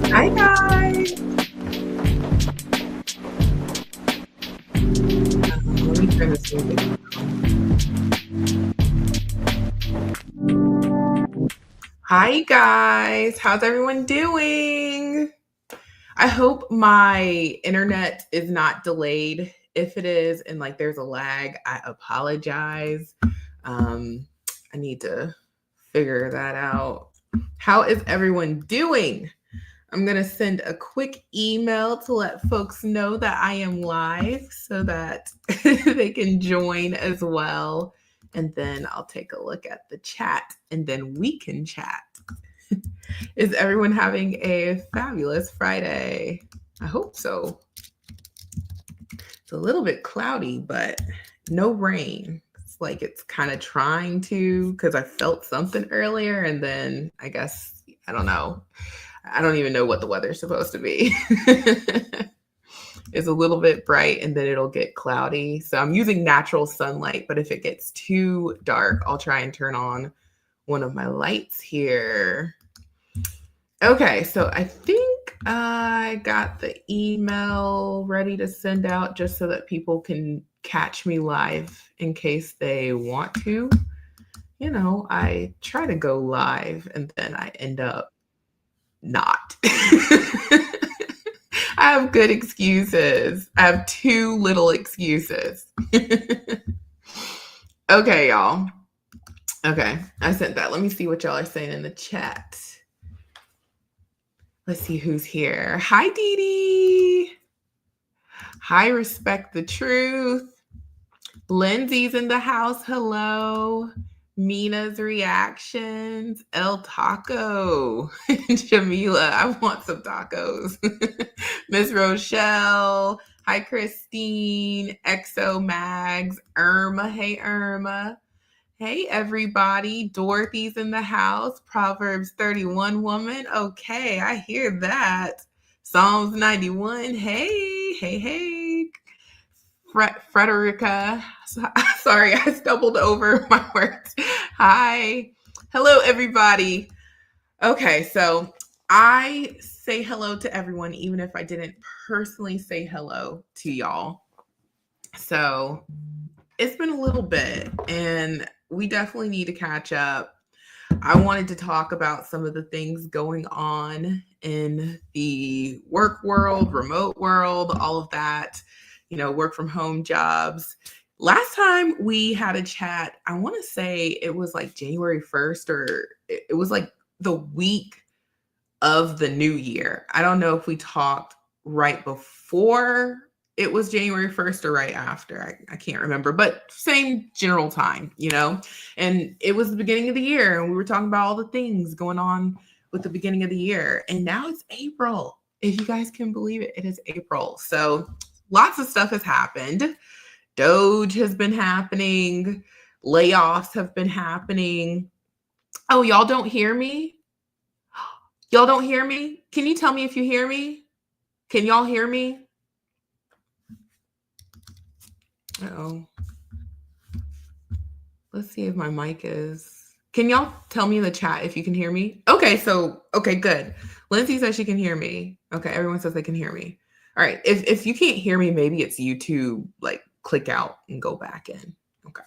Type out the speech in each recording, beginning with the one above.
Hi guys. Let me turn this music down. Hi guys. How's everyone doing? I hope my internet is not delayed. If it is and like there's a lag, I apologize. Um, I need to figure that out. How is everyone doing? I'm going to send a quick email to let folks know that I am live so that they can join as well. And then I'll take a look at the chat and then we can chat. Is everyone having a fabulous Friday? I hope so. It's a little bit cloudy, but no rain. It's like it's kind of trying to, because I felt something earlier and then I guess, I don't know. I don't even know what the weather's supposed to be. It's a little bit bright and then it'll get cloudy. So I'm using natural sunlight, but if it gets too dark, I'll try and turn on one of my lights here. Okay, so I think I got the email ready to send out just so that people can catch me live in case they want to. You know, I try to go live and then I end up not. I have good excuses. I have too little excuses. Okay, y'all. Okay, I sent that. Let me see what y'all are saying in the chat. Let's see who's here. Hi, Dee Dee. Hi, Respect the Truth. Lindsay's in the house. Hello. Mina's reactions. El Taco. Jamila, I want some tacos. Miss Rochelle. Hi, Christine. Exo Mags. Irma. Hey, Irma. Hey, everybody. Dorothy's in the house. Proverbs 31 woman. Okay, I hear that. Psalms 91. Hey. Frederica. Sorry, I stumbled over my words. Hi. Hello, everybody. Okay, so I say hello to everyone, even if I didn't personally say hello to y'all. So it's been a little bit, and we definitely need to catch up. I wanted to talk about some of the things going on in the work world, remote world, all of that, you know, work from home jobs. Last time we had a chat, I want to say it was like January 1st, or it was like the week of the new year. I don't know if we talked right before it was January 1st or right after. I can't remember, but same general time, you know? And it was the beginning of the year and we were talking about all the things going on with the beginning of the year. And now it's April. If you guys can believe it, it is April. So lots of stuff has happened. Doge has been happening. Layoffs have been happening. Oh, y'all don't hear me? Y'all don't hear me? Can you tell me if you hear me? Can y'all hear me? Uh-oh. Let's see if my mic is. Can y'all tell me in the chat if you can hear me? Okay, good. Lindsay says she can hear me. Okay, everyone says they can hear me. All right, if you can't hear me, maybe it's YouTube, like click out and go back in. Okay.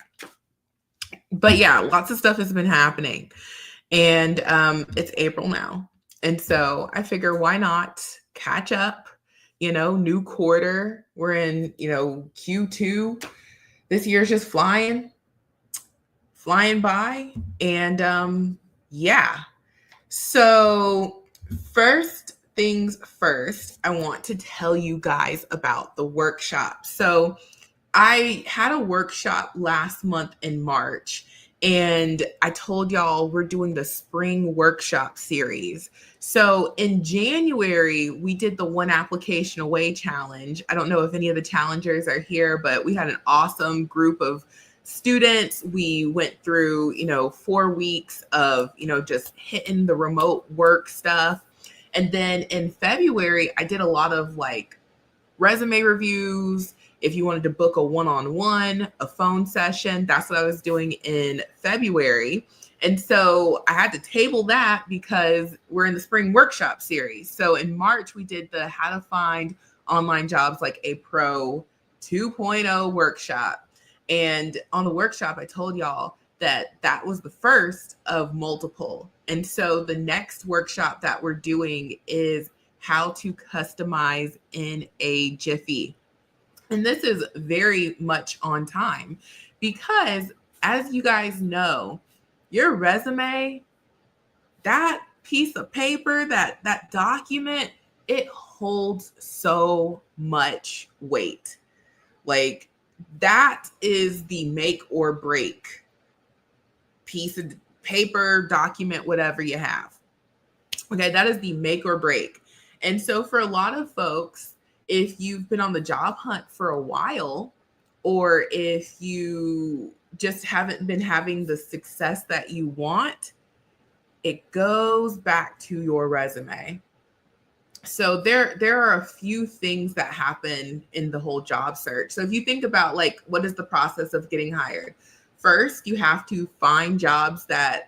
But yeah, lots of stuff has been happening. And it's April now. And so I figure why not catch up, you know, new quarter. We're in, you know, Q2. This year's just flying by. And yeah. So first things first, I want to tell you guys about the workshop. So I had a workshop last month in March, And I told y'all we're doing the spring workshop series. So in January, we did the one application away challenge. I don't know if any of the challengers are here, but we had an awesome group of students. We went through, 4 weeks of, just hitting the remote work stuff. And then in February, I did a lot of like resume reviews. If you wanted to book a one-on-one, a phone session, that's what I was doing in February. And so I had to table that because we're in the spring workshop series. So in March, we did the How to Find Online Jobs Like a Pro 2.0 workshop. And on the workshop, I told y'all that was the first of multiple. And so the next workshop that we're doing is how to customize in a jiffy. And this is very much on time because, as you guys know, your resume, that piece of paper, that document, it holds so much weight. Like, that is the make or break piece of paper, document, whatever you have. Okay, that is the make or break. And so for a lot of folks, if you've been on the job hunt for a while, or if you just haven't been having the success that you want, it goes back to your resume. So there are a few things that happen in the whole job search. So if you think about like, what is the process of getting hired? First, you have to find jobs that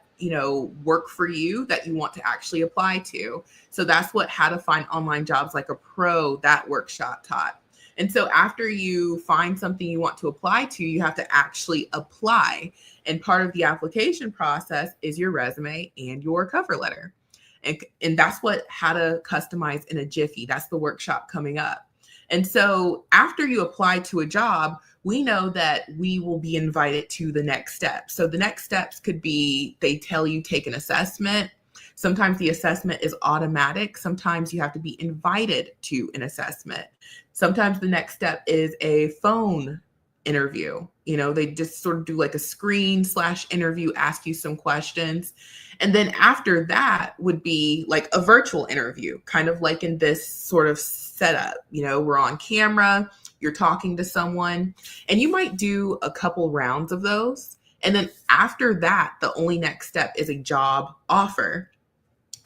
work for you, that you want to actually apply to. So that's what How to Find Online Jobs Like a Pro, that workshop taught. And so after you find something you want to apply to, you have to actually apply. And part of the application process is your resume and your cover letter. And that's what How to Customize in a Jiffy. That's the workshop coming up. And so after you apply to a job, we know that we will be invited to the next step. So the next steps could be, they tell you take an assessment. Sometimes the assessment is automatic. Sometimes you have to be invited to an assessment. Sometimes the next step is a phone interview. They just sort of do like a screen/interview, ask you some questions. And then after that would be like a virtual interview, kind of like in this sort of setup. We're on camera, you're talking to someone, and you might do a couple rounds of those. And then after that, the only next step is a job offer.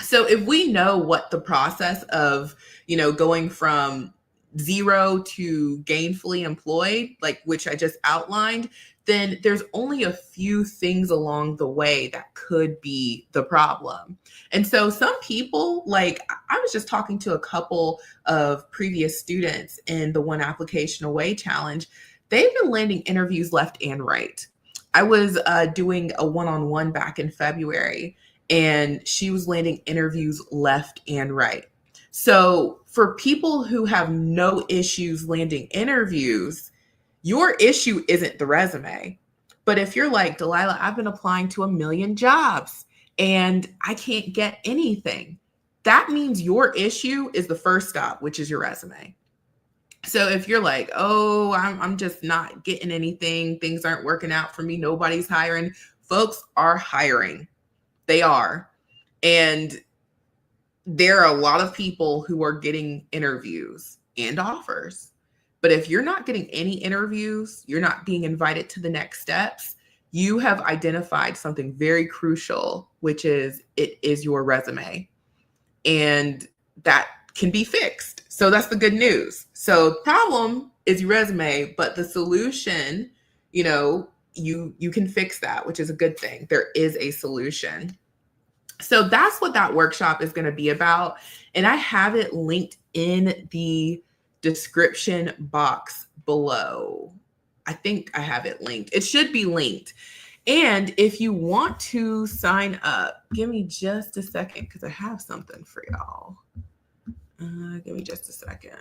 So if we know what the process of, going from zero to gainfully employed, like which I just outlined, then there's only a few things along the way that could be the problem. And so some people, like I was just talking to a couple of previous students in the one application away challenge, they've been landing interviews left and right. I was doing a one-on-one back in February, and she was landing interviews left and right. So for people who have no issues landing interviews, your issue isn't the resume. But if you're like, Delilah, I've been applying to a million jobs and I can't get anything, that means your issue is the first stop, which is your resume. So if you're like, oh, I'm just not getting anything, things aren't working out for me, nobody's hiring, folks are hiring. They are. And there are a lot of people who are getting interviews and offers. But if you're not getting any interviews, you're not being invited to the next steps, you have identified something very crucial, which is it is your resume. And that can be fixed. So that's the good news. So the problem is your resume, but the solution, you can fix that, which is a good thing. There is a solution. So that's what that workshop is going to be about. And I have it linked in the description box below. I think I have it linked. It should be linked. And if you want to sign up, give me just a second because I have something for y'all. Give me just a second.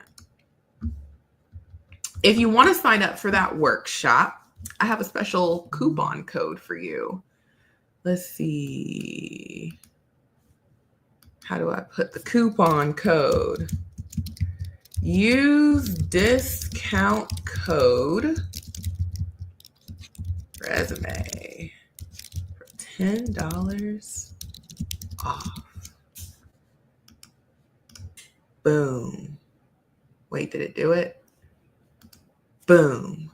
If you want to sign up for that workshop, I have a special coupon code for you. Let's see. How do I put the coupon code? Use discount code resume. $10 off. Boom. Wait, did it do it? Boom.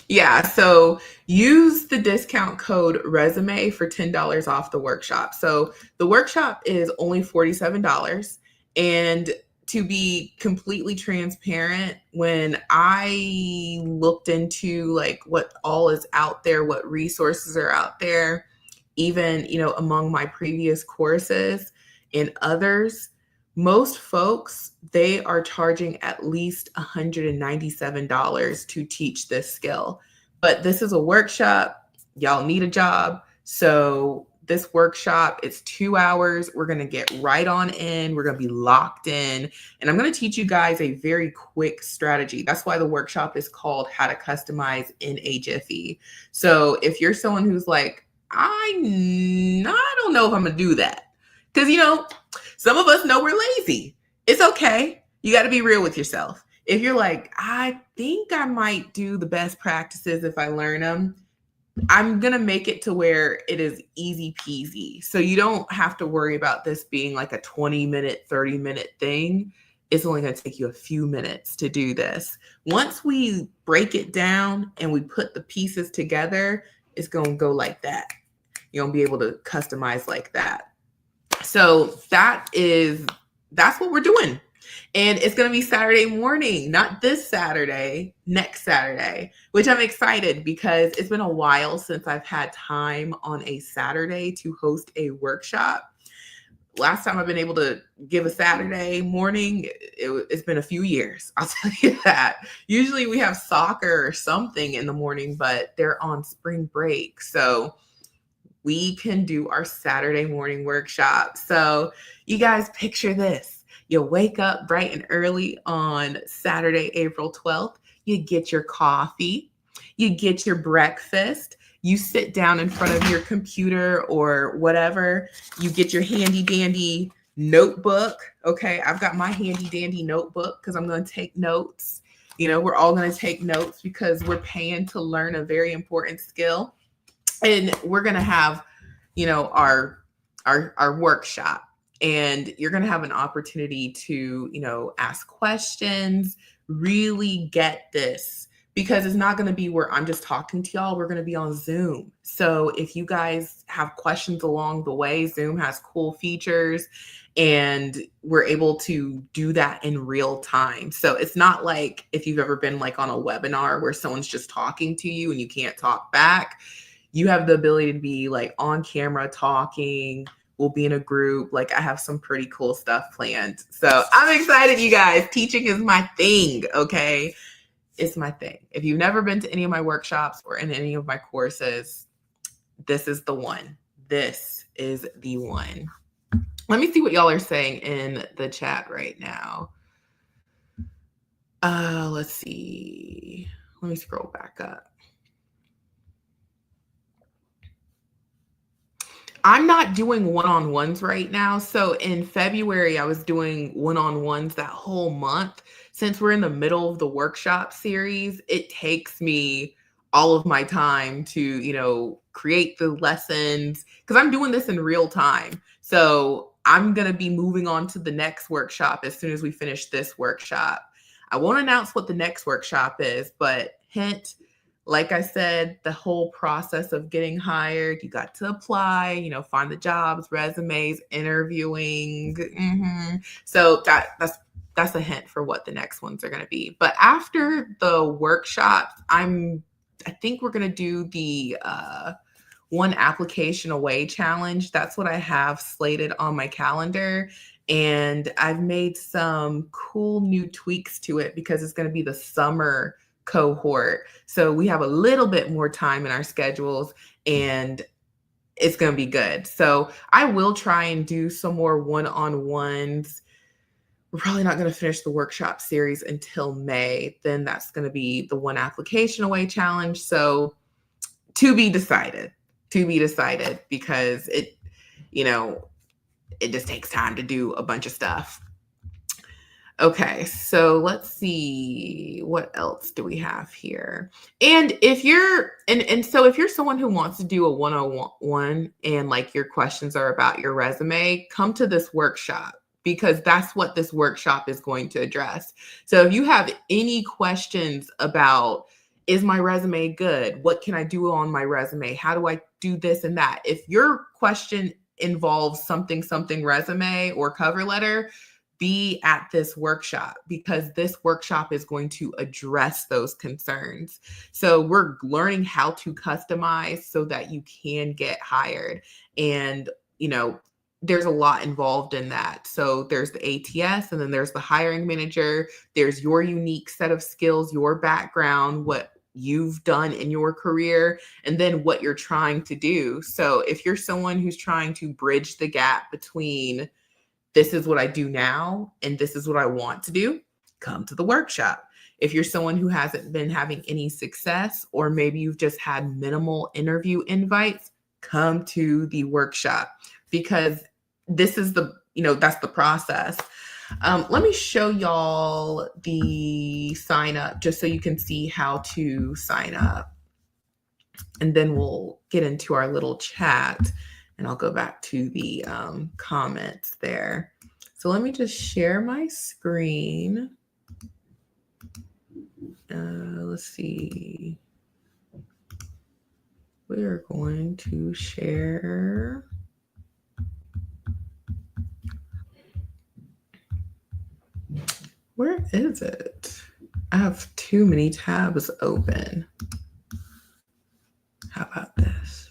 Yeah, so use the discount code resume for $10 off the workshop. So the workshop is only $47. And to be completely transparent, when I looked into like what all is out there, what resources are out there, even, among my previous courses and others, most folks, they are charging at least $197 to teach this skill. But this is a workshop. Y'all need a job. So this workshop, it's 2 hours. We're going to get right on in. We're going to be locked in. And I'm going to teach you guys a very quick strategy. That's why the workshop is called How to Customize in a Jiffy. So if you're someone who's like, I don't know if I'm going to do that. Because, some of us know we're lazy. It's okay. You got to be real with yourself. If you're like, I think I might do the best practices if I learn them, I'm going to make it to where it is easy peasy. So you don't have to worry about this being like a 20-minute, 30-minute thing. It's only going to take you a few minutes to do this. Once we break it down and we put the pieces together, it's going to go like that. You're going to be able to customize like that. So that's what we're doing. And it's going to be Saturday morning, not this Saturday, next Saturday, which I'm excited because it's been a while since I've had time on a Saturday to host a workshop. Last time I've been able to give a Saturday morning, it's been a few years. I'll tell you that. Usually we have soccer or something in the morning, but they're on spring break. So we can do our Saturday morning workshop. So you guys picture this. You wake up bright and early on Saturday, April 12th. You get your coffee. You get your breakfast. You sit down in front of your computer or whatever. You get your handy dandy notebook. Okay, I've got my handy dandy notebook because I'm going to take notes. We're all going to take notes because we're paying to learn a very important skill. And we're going to have, our workshop, and you're going to have an opportunity to, ask questions, really get this, because it's not going to be where I'm just talking to y'all. We're going to be on Zoom. So if you guys have questions along the way, Zoom has cool features and we're able to do that in real time. So it's not like if you've ever been like on a webinar where someone's just talking to you and you can't talk back. You have the ability to be like on camera talking. We'll be in a group. Like I have some pretty cool stuff planned. So I'm excited, you guys. Teaching is my thing, okay? It's my thing. If you've never been to any of my workshops or in any of my courses, this is the one. This is the one. Let me see what y'all are saying in the chat right now. Let's see. Let me scroll back up. I'm not doing one-on-ones right now. So in February, I was doing one-on-ones that whole month. Since we're in the middle of the workshop series, it takes me all of my time to, create the lessons because I'm doing this in real time. So I'm going to be moving on to the next workshop as soon as we finish this workshop. I won't announce what the next workshop is, but hint, like I said, the whole process of getting hired, you got to apply, find the jobs, resumes, interviewing. So that's a hint for what the next ones are going to be. But after the workshops, I think we're going to do the one application away challenge. That's what I have slated on my calendar. And I've made some cool new tweaks to it because it's going to be the summer cohort. So we have a little bit more time in our schedules and it's going to be good. So I will try and do some more one-on-ones. We're probably not going to finish the workshop series until May. Then that's going to be the one application away challenge. So to be decided because it just takes time to do a bunch of stuff. Okay, so let's see what else do we have here. And if you're and so if you're someone who wants to do a one-on-one and like your questions are about your resume, come to this workshop because that's what this workshop is going to address. So if you have any questions about is my resume good? What can I do on my resume? How do I do this and that? If your question involves something resume or cover letter, be at this workshop because this workshop is going to address those concerns. So we're learning how to customize so that you can get hired. And, you know, there's a lot involved in that. So there's the ATS and then there's the hiring manager. There's your unique set of skills, your background, what you've done in your career, and then what you're trying to do. So if you're someone who's trying to bridge the gap between this is what I do now and this is what I want to do, come to the workshop. If you're someone who hasn't been having any success, or maybe you've just had minimal interview invites, come to the workshop because this is that's the process. Let me show y'all the sign up just so you can see how to sign up. And then we'll get into our little chat and I'll go back to the comments there. So let me just share my screen. Let's see. We're going to share. Where is it? I have too many tabs open. How about this?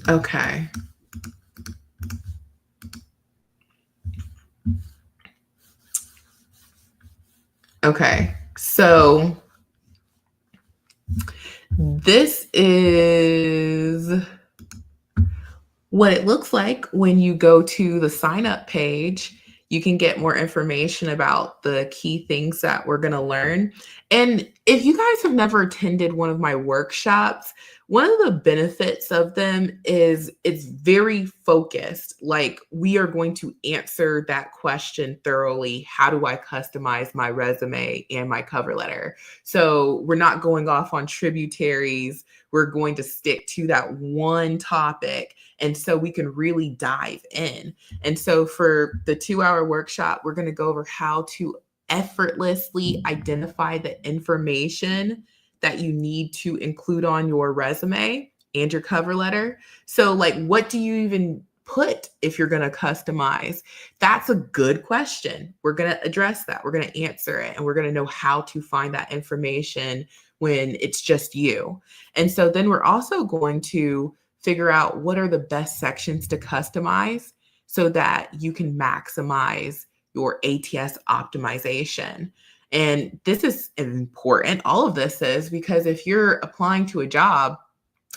Okay. Okay. So this is what it looks like when you go to the sign up page. You can get more information about the key things that we're going to learn. And if you guys have never attended one of my workshops, one of the benefits of them is it's very focused. Like we are going to answer that question thoroughly. How do I customize my resume and my cover letter? So we're not going off on tributaries. We're going to stick to that one topic. And so we can really dive in. And so for the 2-hour workshop, we're going to go over how to effortlessly identify the information that you need to include on your resume and your cover letter. So like, what do you even put if you're going to customize? That's a good question. We're going to address that. We're going to answer it. And we're going to know how to find that information when it's just you. And so then we're also going to figure out what are the best sections to customize so that you can maximize your ATS optimization. And this is important. All of this is because if you're applying to a job,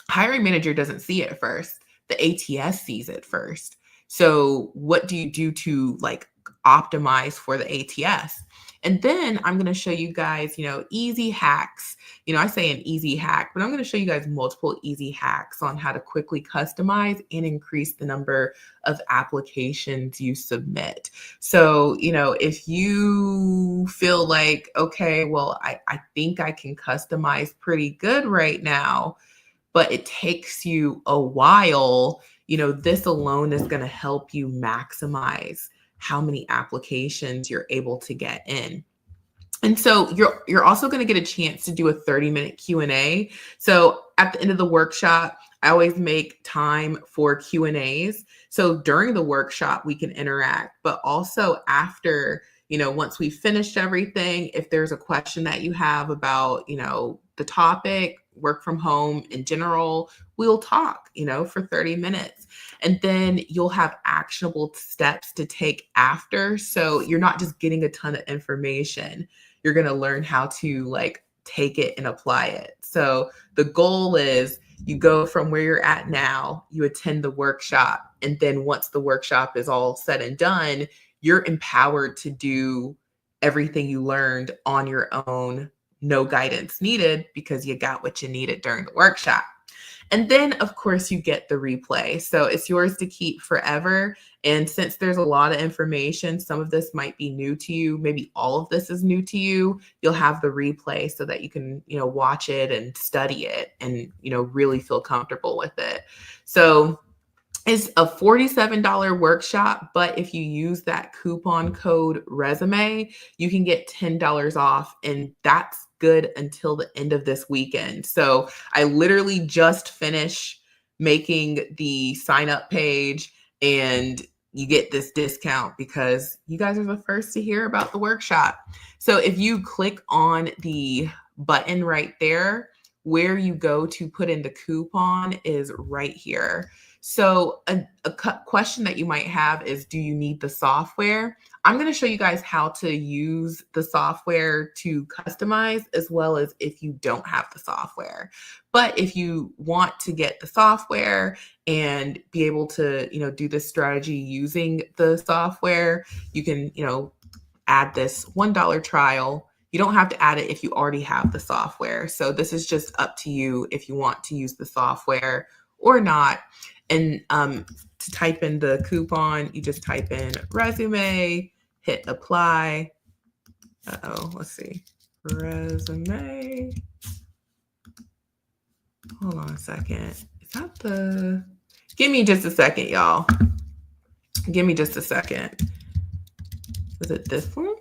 hiring manager doesn't see it first. The ATS sees it first. So what do you do to like optimize for the ATS? And then I'm going to show you guys, easy hacks. I say an easy hack, but I'm going to show you guys multiple easy hacks on how to quickly customize and increase the number of applications you submit. So, if you feel like, okay, well, I think I can customize pretty good right now, but it takes you a while, this alone is going to help you maximize how many applications you're able to get in. And so you're also going to get a chance to do a 30-minute Q&A. So at the end of the workshop, I always make time for Q&As. So during the workshop, we can interact, but also after, once we've finished everything, if there's a question that you have about, the topic, work from home in general, we'll talk, for 30 minutes. And then you'll have actionable steps to take after. So you're not just getting a ton of information. You're going to learn how to like take it and apply it. So the goal is you go from where you're at now, you attend the workshop. And then once the workshop is all said and done, you're empowered to do everything you learned on your own, no guidance needed, because you got what you needed during the workshop. And then, of course, you get the replay. So it's yours to keep forever. And since there's a lot of information, some of this might be new to you. Maybe all of this is new to you. You'll have the replay so that you can, watch it and study it and, really feel comfortable with it. So it's a $47 workshop, but if you use that coupon code resume, you can get $10 off, and that's good until the end of this weekend. So I literally just finished making the sign up page, and you get this discount because you guys are the first to hear about the workshop. So if you click on the button right there, where you go to put in the coupon is right here. So a question that you might have is, do you need the software? I'm going to show you guys how to use the software to customize, as well as if you don't have the software. But if you want to get the software and be able to, do this strategy using the software, you can, add this $1 trial. You don't have to add it if you already have the software. So this is just up to you if you want to use the software or not. And to type in the coupon, you just type in resume, hit apply. Let's see. Resume. Hold on a second. Is that the... Give me just a second, y'all. Give me just a second. Is it this one?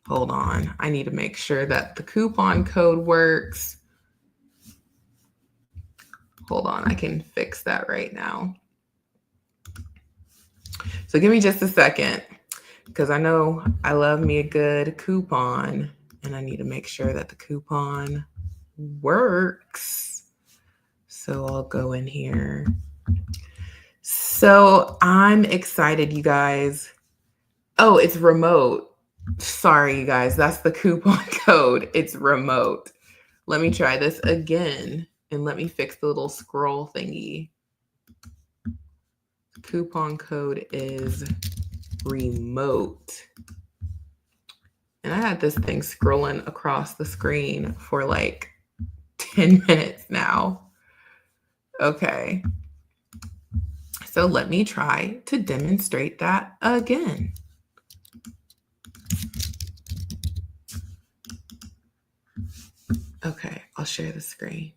Hold on. I need to make sure that the coupon code works. Hold on, I can fix that right now. So give me just a second, because I know I love me a good coupon, and I need to make sure that the coupon works. So I'll go in here. So I'm excited, you guys. Oh, it's remote. Sorry, you guys, that's the coupon code. It's remote. Let me try this again. And let me fix the little scroll thingy. Coupon code is remote. And I had this thing scrolling across the screen for like 10 minutes now. Okay. So let me try to demonstrate that again. Okay, I'll share the screen.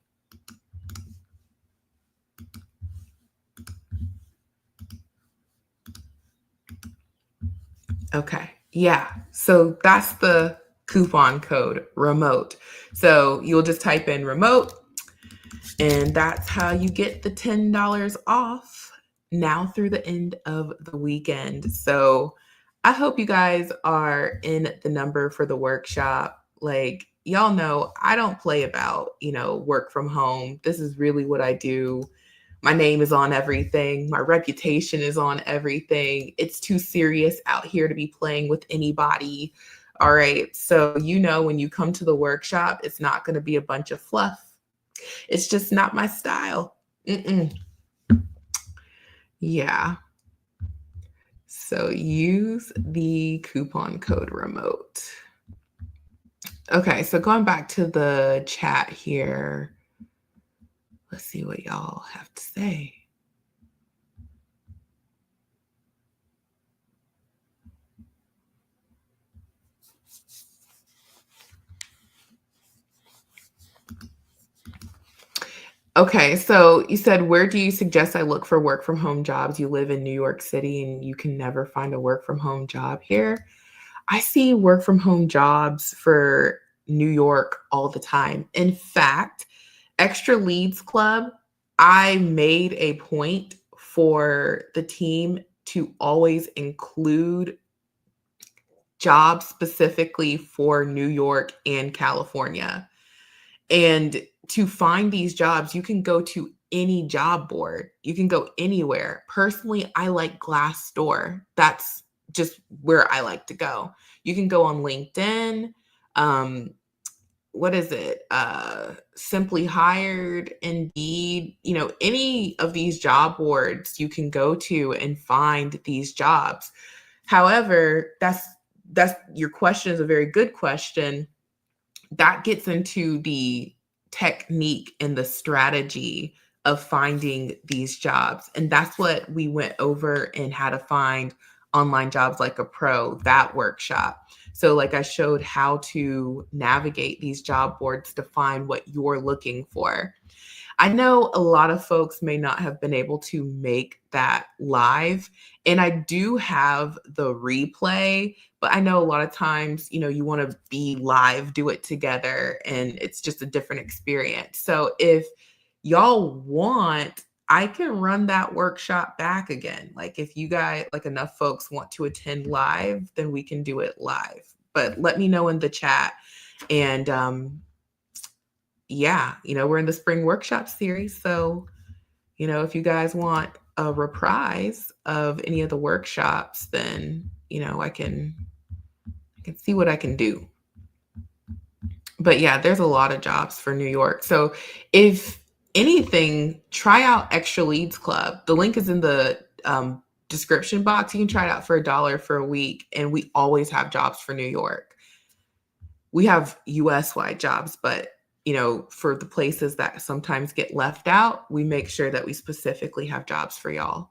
Okay. Yeah. So that's the coupon code, remote. So you'll just type in remote, and that's how you get the $10 off now through the end of the weekend. So I hope you guys are in the number for the workshop. Like, y'all know, I don't play about, work from home. This is really what I do. My name is on everything. My reputation is on everything. It's too serious out here to be playing with anybody. All right. So, when you come to the workshop, it's not going to be a bunch of fluff. It's just not my style. Yeah. So use the coupon code remote. Okay. So going back to the chat here. Let's see what y'all have to say. Okay, so you said, where do you suggest I look for work from home jobs? You live in New York City and you can never find a work from home job here. I see work from home jobs for New York all the time. In fact, Extra Leads Club, I made a point for the team to always include jobs specifically for New York and California. And to find these jobs, you can go to any job board. You can go anywhere. Personally, I like Glassdoor. That's just where I like to go. You can go on LinkedIn. What is it? Simply Hired, Indeed, any of these job boards you can go to and find these jobs. However, that's that's your question is a very good question. That gets into the technique and the strategy of finding these jobs. And that's what we went over in How to Find Online Jobs Like a Pro, that workshop. So, like I showed how to navigate these job boards to find what you're looking for. I know a lot of folks may not have been able to make that live, and I do have the replay, but I know a lot of times, you want to be live, do it together, and it's just a different experience. So if y'all want, I can run that workshop back again. Like if you guys, like enough folks want to attend live, then we can do it live. But let me know in the chat. And yeah, we're in the spring workshop series. So, if you guys want a reprise of any of the workshops, then, I can see what I can do. But yeah, there's a lot of jobs for New York. So if anything, try out Extra Leads Club. The link is in the description box. You can try it out for $1 for a week. And we always have jobs for New York. We have US wide jobs, but for the places that sometimes get left out, we make sure that we specifically have jobs for y'all.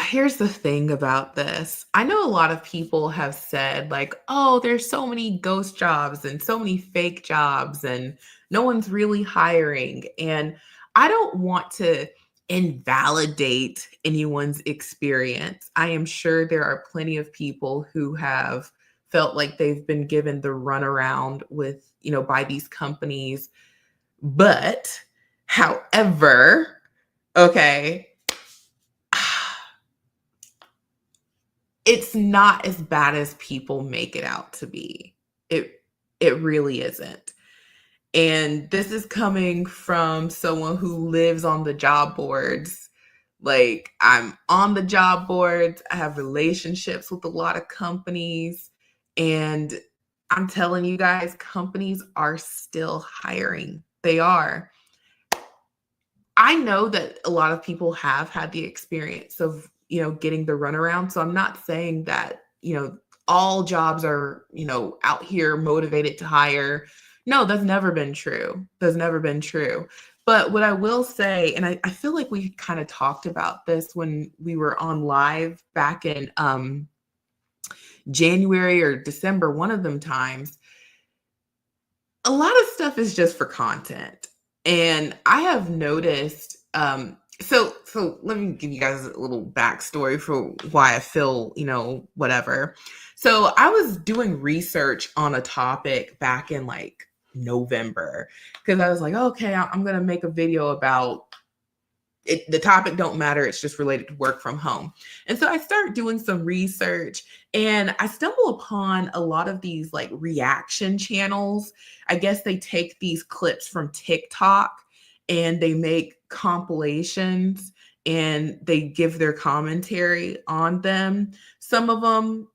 Here's the thing about this. I know a lot of people have said, like, oh, there's so many ghost jobs and so many fake jobs, and no one's really hiring. And I don't want to invalidate anyone's experience. I am sure there are plenty of people who have felt like they've been given the runaround with, by these companies. But, however, okay, it's not as bad as people make it out to be. It really isn't. And this is coming from someone who lives on the job boards. Like, I'm on the job boards. I have relationships with a lot of companies. And I'm telling you guys, companies are still hiring. They are. I know that a lot of people have had the experience of, getting the runaround. So I'm not saying that, all jobs are, out here motivated to hire. No, that's never been true. That's never been true. But what I will say, and I feel like we kind of talked about this when we were on live back in January or December, one of them times, a lot of stuff is just for content. And I have noticed, so let me give you guys a little backstory for why I feel, whatever. So I was doing research on a topic back in like November, because I was like, okay, I'm going to make a video about it. The topic don't matter. It's just related to work from home. And so I started doing some research, and I stumble upon a lot of these like reaction channels. I guess they take these clips from TikTok and they make compilations and they give their commentary on them. Some of them,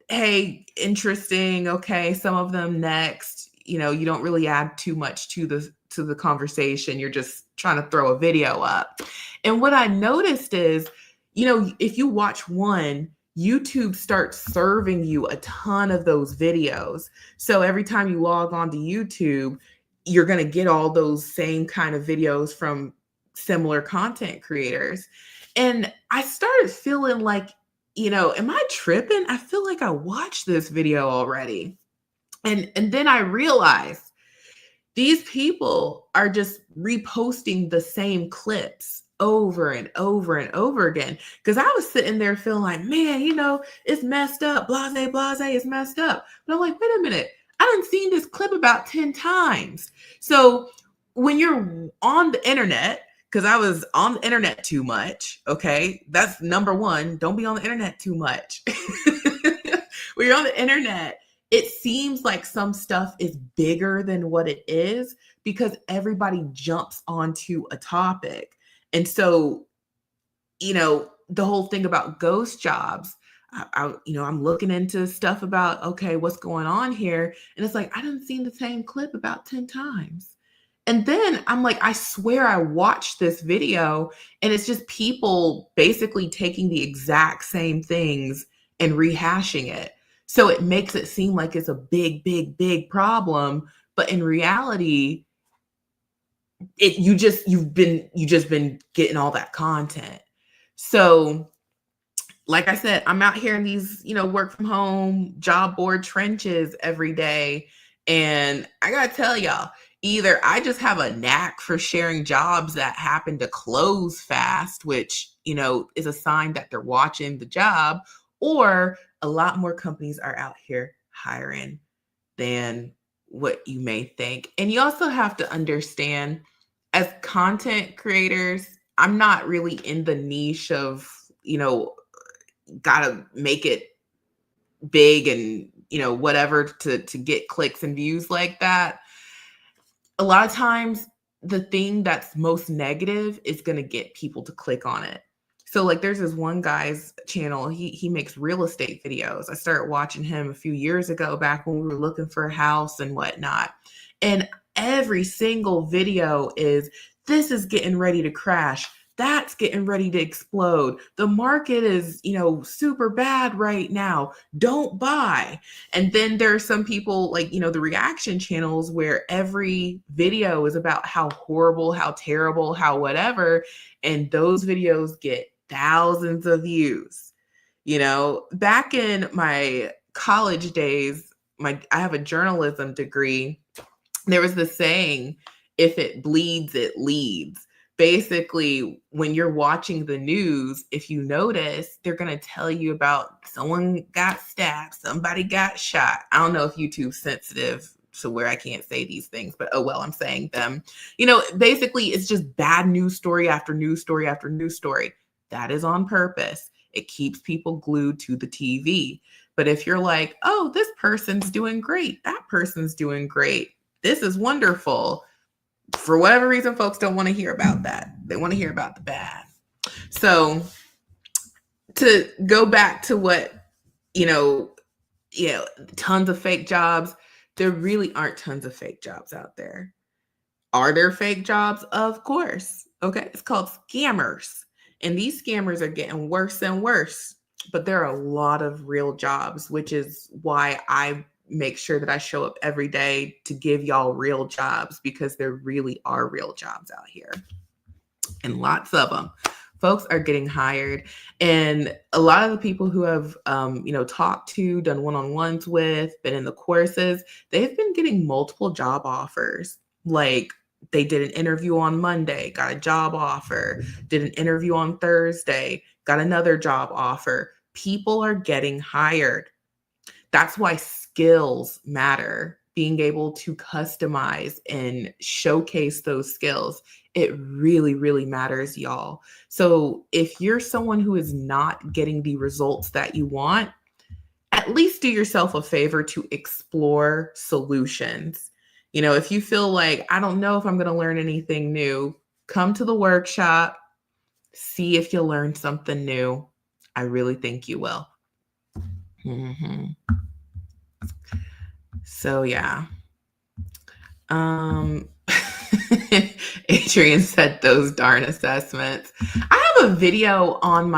hey, interesting. Okay. Some of them next, you don't really add too much to the conversation. You're just trying to throw a video up. And what I noticed is, if you watch one, YouTube starts serving you a ton of those videos. So every time you log on to YouTube, you're going to get all those same kind of videos from similar content creators. And I started feeling like, am I tripping? I feel like I watched this video already. And then I realized these people are just reposting the same clips over and over and over again. Because I was sitting there feeling like, man, it's messed up. Blase, blase, it's messed up. But I'm like, wait a minute. I done seen this clip about 10 times. So when you're on the internet, because I was on the internet too much, okay? That's number one. Don't be on the internet too much. When you're on the internet, it seems like some stuff is bigger than what it is because everybody jumps onto a topic. And so, the whole thing about ghost jobs, I'm looking into stuff about, okay, what's going on here? And it's like, I done seen the same clip about 10 times. And then I'm like, I swear I watched this video and it's just people basically taking the exact same things and rehashing it. So it makes it seem like it's a big, big, big problem. But in reality, you just been getting all that content. So like I said, I'm out here in these, work from home, job board trenches every day. And I got to tell y'all, either I just have a knack for sharing jobs that happen to close fast, which, is a sign that they're watching the job, or a lot more companies are out here hiring than what you may think. And you also have to understand, as content creators, I'm not really in the niche of, gotta make it big and whatever to get clicks and views like that. A lot of times the thing that's most negative is going to get people to click on it. So like there's this one guy's channel, he makes real estate videos. I started watching him a few years ago, back when we were looking for a house and whatnot. And every single video is, this is getting ready to crash, that's getting ready to explode, the market is super bad right now, don't buy. And then there are some people like, the reaction channels where every video is about how horrible, how terrible, how whatever. And those videos get thousands of views. Back in my college days, I have a journalism degree. There was this saying, if it bleeds, it leads. Basically, when you're watching the news, if you notice, they're going to tell you about someone got stabbed, somebody got shot. I don't know if YouTube's sensitive to where I can't say these things, but oh well, I'm saying them. Basically, it's just bad news story after news story after news story. That is on purpose. It keeps people glued to the TV. But if you're like, oh, this person's doing great, that person's doing great, this is wonderful, for whatever reason, folks don't want to hear about that. They want to hear about the bad. So to go back to what, tons of fake jobs, there really aren't tons of fake jobs out there. Are there fake jobs? Of course. Okay. It's called scammers. And these scammers are getting worse and worse. But there are a lot of real jobs, which is why I make sure that I show up every day to give y'all real jobs, because there really are real jobs out here and lots of them. Folks are getting hired, and a lot of the people who have, talked to, done one-on-ones with, been in the courses, they've been getting multiple job offers. Like they did an interview on Monday, got a job offer, did an interview on Thursday, got another job offer. People are getting hired. That's why skills matter. Being able to customize and showcase those skills, it really, really matters, y'all. So if you're someone who is not getting the results that you want, at least do yourself a favor to explore solutions. If you feel like, I don't know if I'm going to learn anything new, come to the workshop, see if you'll learn something new. I really think you will. Mm-hmm. So yeah. Adrian said those darn assessments. I have a video on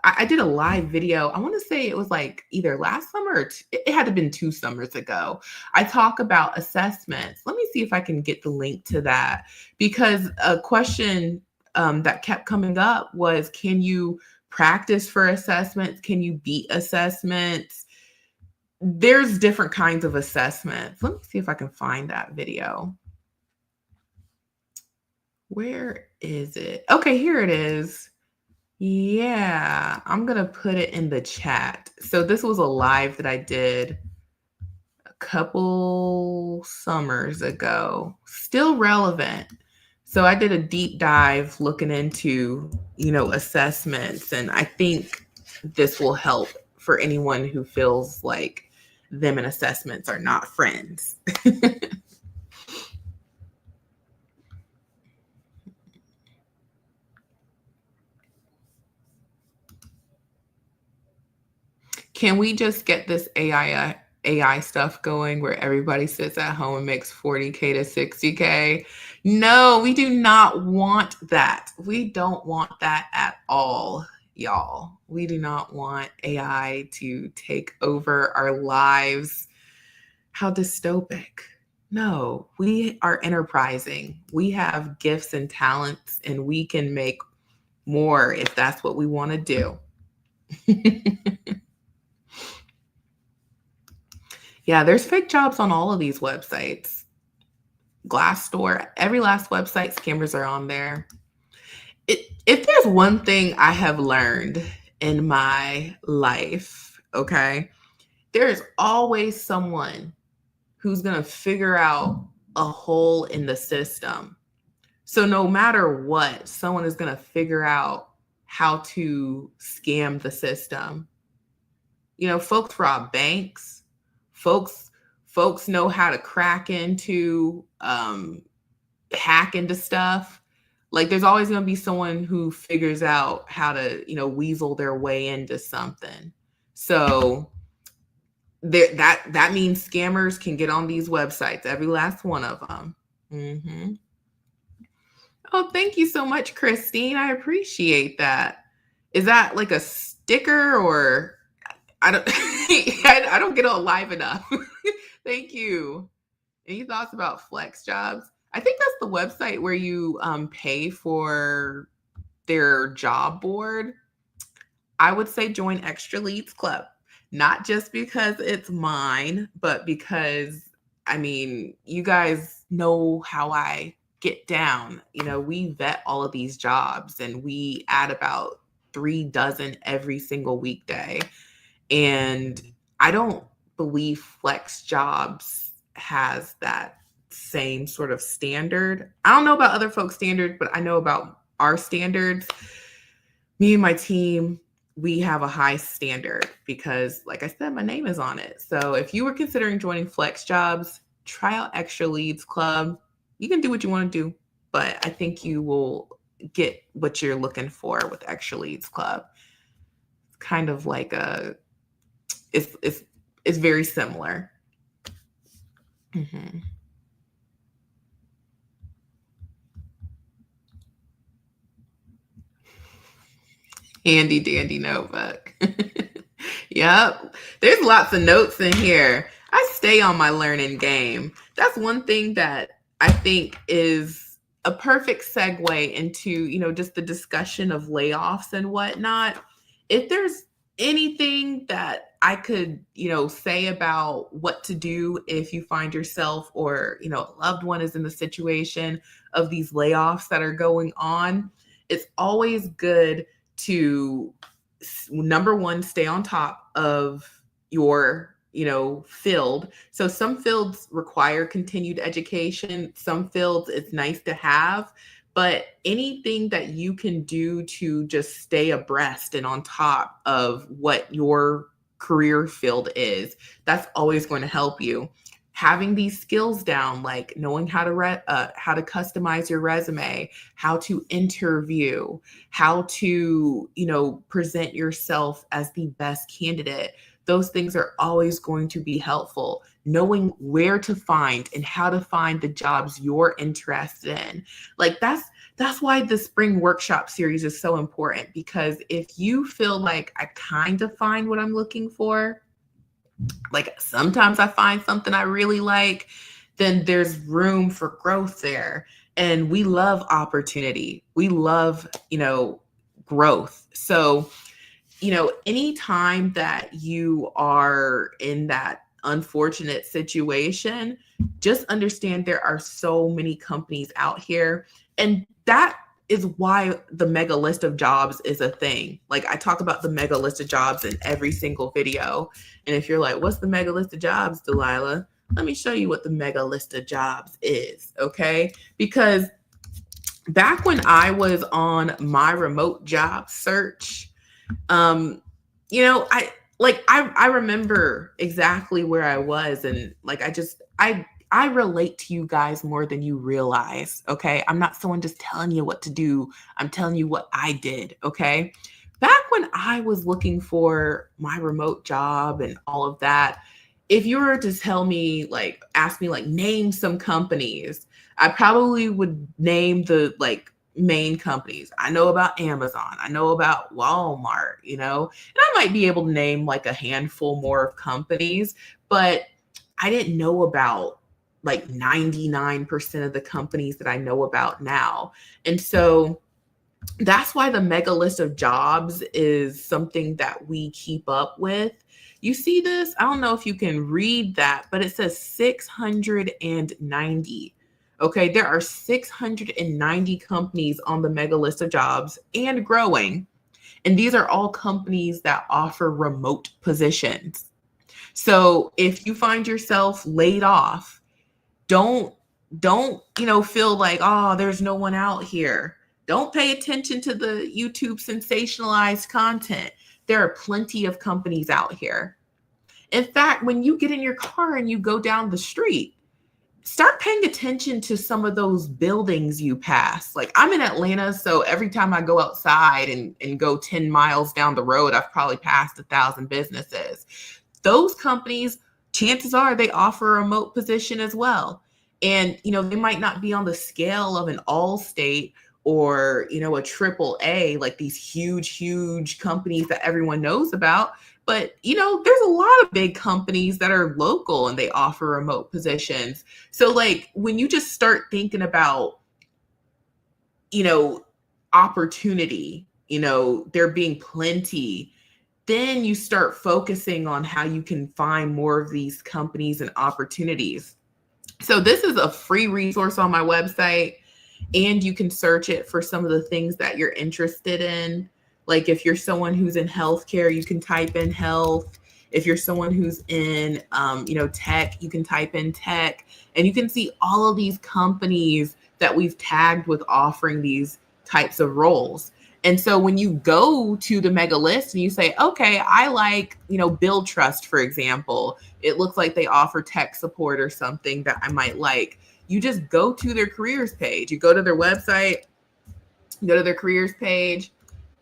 I did a live video. I want to say it was like either last summer or it had to have been 2 summers ago. I talk about assessments. Let me see if I can get the link to that, because a question that kept coming up was, can you practice for assessments? Can you beat assessments? There's different kinds of assessments. Let me see if I can find that video. Where is it? Okay, here it is. Yeah, I'm going to put it in the chat. So this was a live that I did a couple summers ago. Still relevant. So I did a deep dive looking into, assessments. And I think this will help for anyone who feels like them and assessments are not friends. Can we just get this AI AI stuff going where everybody sits at home and makes 40K to 60K. No, we do not want that. We don't want that at all, y'all. We do not want AI to take over our lives. How dystopic. No, we are enterprising. We have gifts and talents, and we can make more if that's what we want to do. Yeah, there's fake jobs on all of these websites. Glassdoor, every last website, scammers are on there. If there's one thing I have learned in my life, okay, there's always someone who's going to figure out a hole in the system. So no matter what, someone is going to figure out how to scam the system. You know, folks rob banks. Folks know how to crack into, hack into stuff. Like there's always going to be someone who figures out how to, weasel their way into something. So that means scammers can get on these websites, every last one of them. Mm-hmm. Oh, thank you so much, Christine. I appreciate that. Is that like a sticker or I don't I don't get on live enough. Thank you. Any thoughts about flex jobs? I think that's the website where you pay for their job board. I would say join Extra Leads Club, not just because it's mine, but because, I mean, you guys know how I get down. We vet all of these jobs and we add about 3 dozen every single weekday. And I don't believe flex jobs has that same sort of standard. I don't know about other folks' standards, but I know about our standards. Me and my team, we have a high standard because, like I said, my name is on it. So if you were considering joining flex jobs, try out Extra Leads Club. You can do what you want to do, but I think you will get what you're looking for with Extra Leads Club. It's kind of like it's very similar. Mm-hmm. Handy dandy notebook. Yep. There's lots of notes in here. I stay on my learning game. That's one thing that I think is a perfect segue into, just the discussion of layoffs and whatnot. If there's anything that I could, say about what to do if you find yourself or, a loved one is in the situation of these layoffs that are going on, it's always good to, number one, stay on top of your field. So some fields require continued education, some fields it's nice to have, but anything that you can do to just stay abreast and on top of what your career field is, that's always going to help you. Having these skills down, like knowing how to customize your resume, how to interview, how to, present yourself as the best candidate. Those things are always going to be helpful. Knowing where to find and how to find the jobs you're interested in. Like that's why the spring workshop series is so important, because if you feel like I kind of find what I'm looking for, like sometimes I find something I really like, then there's room for growth there. And we love opportunity. We love, growth. So, anytime that you are in that unfortunate situation, just understand there are so many companies out here. And that is why the mega list of jobs is a thing. Like I talk about the mega list of jobs in every single video. And if you're like, what's the mega list of jobs, Delilah? Let me show you what the mega list of jobs is, okay? Because back when I was on my remote job search, I remember exactly where I was, and like I relate to you guys more than you realize, okay? I'm not someone just telling you what to do. I'm telling you what I did, okay? Back when I was looking for my remote job and all of that, if you were to tell me, like, ask me, like, name some companies, I probably would name the like main companies. I know about Amazon. I know about Walmart, and I might be able to name like a handful more of companies, but I didn't know about like 99% of the companies that I know about now. And so that's why the mega list of jobs is something that we keep up with. You see this? I don't know if you can read that, but it says 690. Okay, there are 690 companies on the mega list of jobs and growing. And these are all companies that offer remote positions. So if you find yourself laid off, don't feel like, oh, there's no one out here. Don't pay attention to the YouTube sensationalized content. There are plenty of companies out here. In fact, when you get in your car and you go down the street, start paying attention to some of those buildings you pass. Like, I'm in Atlanta, so every time I go outside and go 10 miles down the road, I've probably passed 1,000 businesses. Those companies, chances are they offer a remote position as well. And, they might not be on the scale of an Allstate or, a triple A, like these huge, huge companies that everyone knows about. But, there's a lot of big companies that are local and they offer remote positions. So, like, when you just start thinking about, opportunity, there being plenty, then you start focusing on how you can find more of these companies and opportunities. So this is a free resource on my website, and you can search it for some of the things that you're interested in. Like, if you're someone who's in healthcare, you can type in health. If you're someone who's in, tech, you can type in tech, and you can see all of these companies that we've tagged with offering these types of roles. And so when you go to the mega list and you say, okay, I like, Build Trust, for example, it looks like they offer tech support or something that I might like. You just go to their careers page. You go to their website, go to their careers page,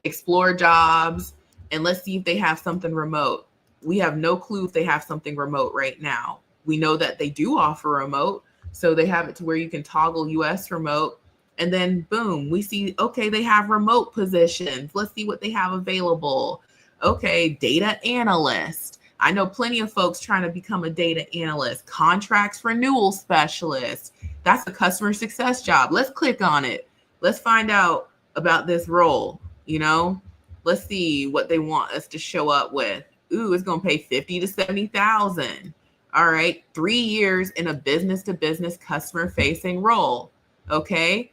explore jobs, and let's see if they have something remote. We have no clue if they have something remote right now. We know that they do offer remote. So they have it to where you can toggle US remote. And then boom, we see, okay, they have remote positions. Let's see what they have available. Okay, data analyst. I know plenty of folks trying to become a data analyst. Contracts renewal specialist. That's a customer success job. Let's click on it. Let's find out about this role. Let's see what they want us to show up with. Ooh, it's going to pay 50 to 70,000. All right, 3 years in a business to business customer facing role. Okay.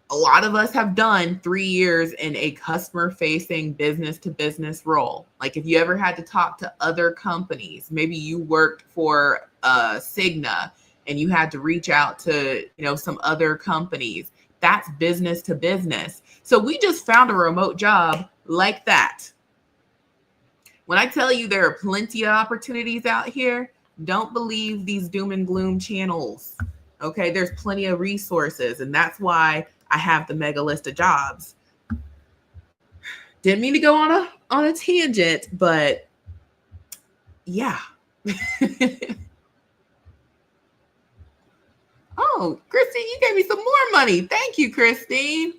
A lot of us have done 3 years in a customer facing business to business role. Like, if you ever had to talk to other companies, maybe you worked for Cigna and you had to reach out to, some other companies. That's business to business. So we just found a remote job like that. When I tell you there are plenty of opportunities out here, don't believe these doom and gloom channels. Okay, there's plenty of resources, and that's why I have the mega list of jobs. Didn't mean to go on a tangent, but yeah. Oh, Christine, you gave me some more money. Thank you, Christine.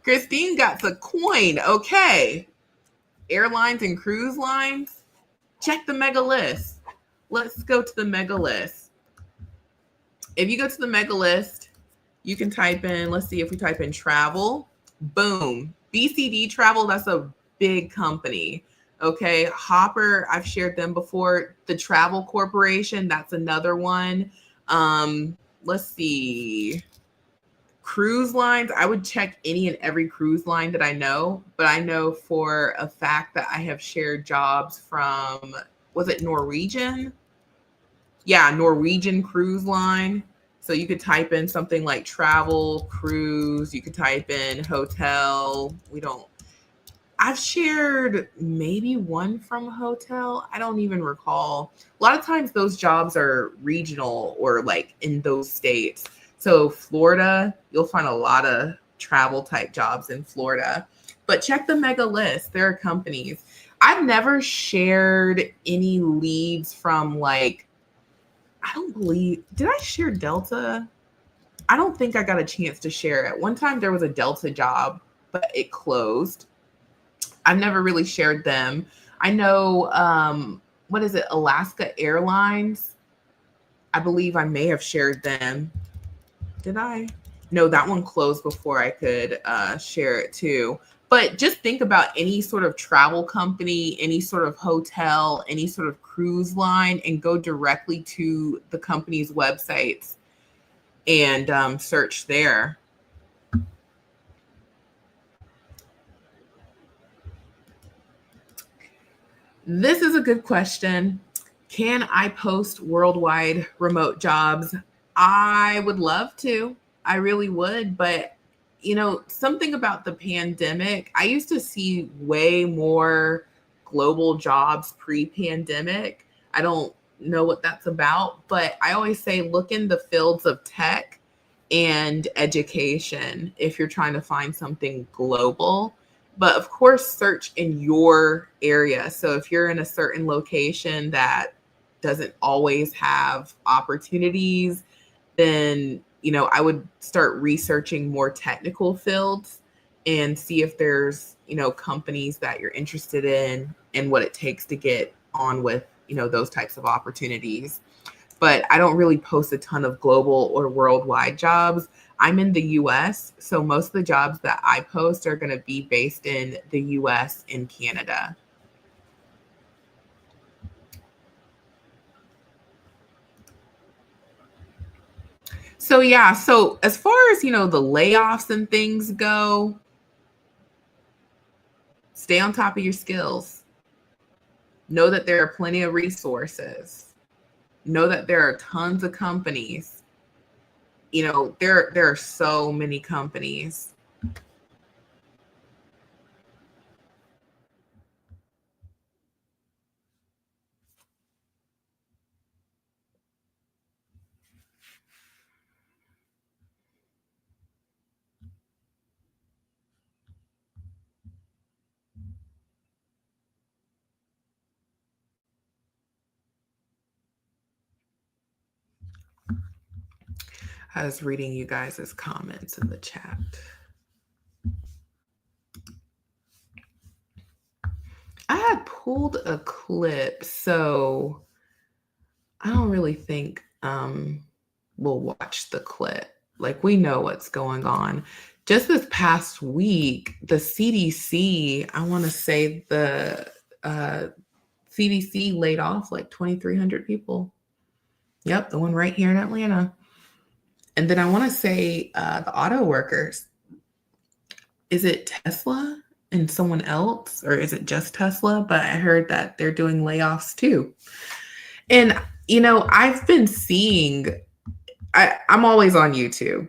Christine got the coin. Okay. Airlines and cruise lines. Check the mega list. Let's go to the mega list. If you go to the mega list, you can type in, let's see if we type in travel. Boom. BCD Travel, that's a big company. Okay. Hopper, I've shared them before. The Travel Corporation, that's another one. Let's see. Cruise lines, I would check any and every cruise line that I know, but I know for a fact that I have shared jobs from, was it Norwegian? Yeah, Norwegian Cruise Line. So you could type in something like travel, cruise, you could type in hotel. I've shared maybe one from hotel. I don't even recall. A lot of times those jobs are regional or like in those states. So Florida, you'll find a lot of travel type jobs in Florida. But check the mega list. There are companies. I've never shared any leads from like, I don't believe, did I share Delta? I don't think I got a chance to share it. One time there was a Delta job, but it closed. I've never really shared them. I know, what is it, Alaska Airlines? I believe I may have shared them. Did I? No, that one closed before I could share it too. But just think about any sort of travel company, any sort of hotel, any sort of cruise line, and go directly to the company's websites and search there. This is a good question. Can I post worldwide remote jobs? I would love to. I really would. But, something about the pandemic, I used to see way more global jobs pre pandemic. I don't know what that's about, but I always say look in the fields of tech and education if you're trying to find something global. But of course, search in your area. So if you're in a certain location that doesn't always have opportunities, then, I would start researching more technical fields and see if there's, companies that you're interested in and what it takes to get on with, those types of opportunities. But I don't really post a ton of global or worldwide jobs. I'm in the US, so most of the jobs that I post are going to be based in the US and Canada. So yeah, so as far as, the layoffs and things go, stay on top of your skills. Know that there are plenty of resources. Know that there are tons of companies. There are so many companies. I was reading you guys' comments in the chat. I had pulled a clip, so I don't really think we'll watch the clip. Like, we know what's going on. Just this past week, the CDC, I want to say the CDC laid off like 2,300 people. Yep, the one right here in Atlanta. And then I want to say the auto workers. Is it Tesla and someone else, or is it just Tesla? But I heard that they're doing layoffs too. And, I've been seeing, I'm always on YouTube.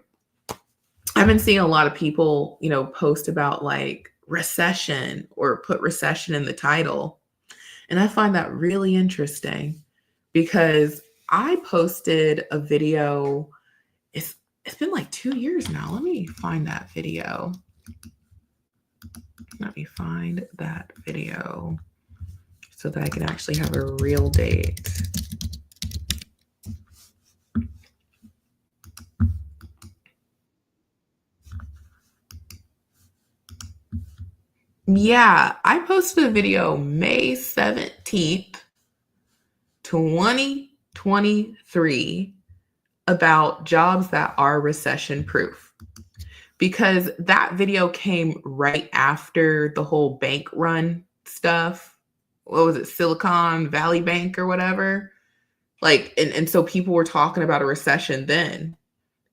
I've been seeing a lot of people, post about like recession or put recession in the title. And I find that really interesting because I posted a video. It's been like 2 years now. Let me find that video. So that I can actually have a real date. Yeah, I posted a video May 17th, 2023 about jobs that are recession proof, because that video came right after the whole bank run stuff. What was it, Silicon Valley Bank or whatever? Like, and so people were talking about a recession then.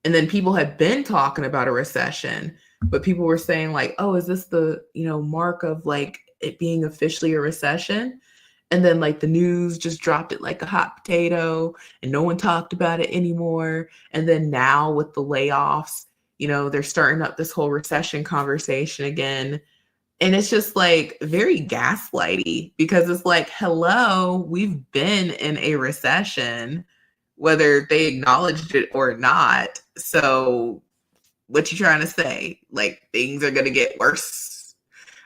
And then people had been talking about a recession, but people were saying like, oh, is this the, mark of like it being officially a recession? And then like the news just dropped it like a hot potato and no one talked about it anymore. And then now with the layoffs, they're starting up this whole recession conversation again. And it's just like very gaslighty, because it's like, hello, we've been in a recession, whether they acknowledged it or not. So what you trying to say? Like, things are going to get worse?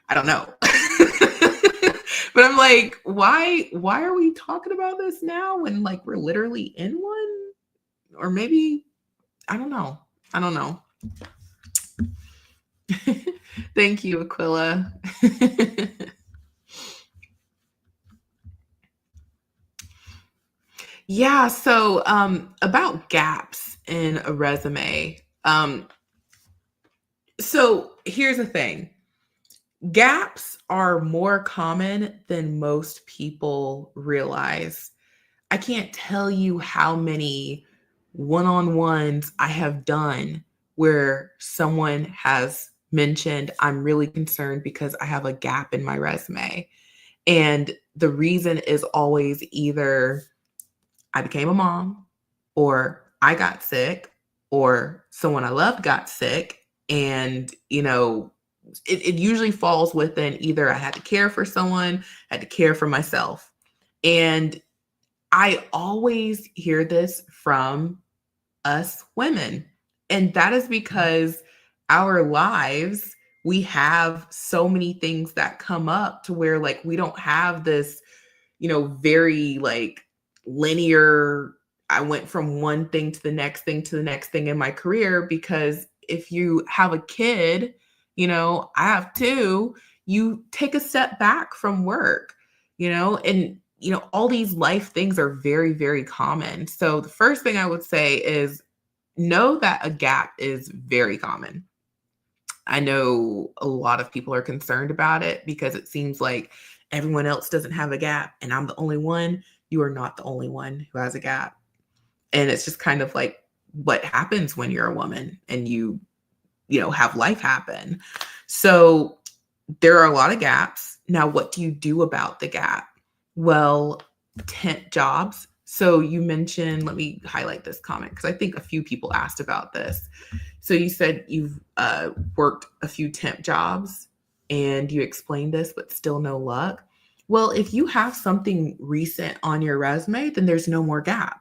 I don't know. But I'm like, why are we talking about this now when like we're literally in one? Or maybe I don't know. I don't know. Thank you, Aquila. Yeah, so about gaps in a resume. So here's the thing. Gaps are more common than most people realize. I can't tell you how many one-on-ones I have done where someone has mentioned, I'm really concerned because I have a gap in my resume. And the reason is always either I became a mom, or I got sick, or someone I loved got sick. And, it usually falls within either I had to care for someone, had to care for myself. And I always hear this from us women. And that is because our lives, we have so many things that come up to where like we don't have this, very like linear. I went from one thing to the next thing to the next thing in my career because if you have a kid, I have two, you take a step back from work, and all these life things are very, very common. So the first thing I would say is know that a gap is very common. I know a lot of people are concerned about it because it seems like everyone else doesn't have a gap and I'm the only one. You are not the only one who has a gap. And it's just kind of like what happens when you're a woman and you have life happen. So there are a lot of gaps. Now, what do you do about the gap? Well, temp jobs. So you mentioned, let me highlight this comment because I think a few people asked about this. So you said you've worked a few temp jobs and you explained this, but still no luck. Well, if you have something recent on your resume, then there's no more gap.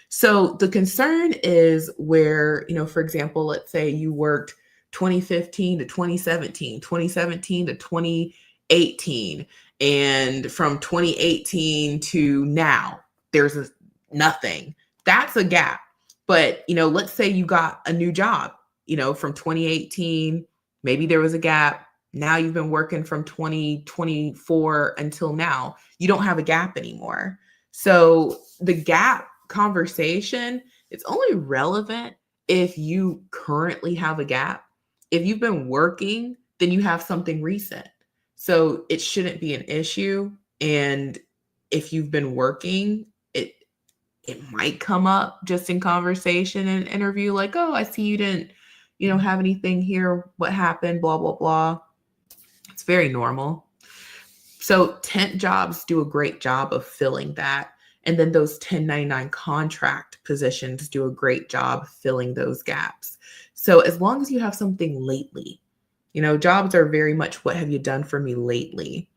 So the concern is where, for example, let's say you worked 2015 to 2017, 2017 to 2018, and from 2018 to now, there's nothing. That's a gap. But, let's say you got a new job, from 2018, maybe there was a gap. Now you've been working from 2024 until now. You don't have a gap anymore. So the gap conversation, it's only relevant if you currently have a gap. If you've been working, then you have something recent. So it shouldn't be an issue. And if you've been working, it might come up just in conversation and interview, like, oh, I see you didn't, have anything here. What happened? Blah, blah, blah. It's very normal. So temp jobs do a great job of filling that. And then those 1099 contract positions do a great job filling those gaps. So as long as you have something lately, jobs are very much what have you done for me lately?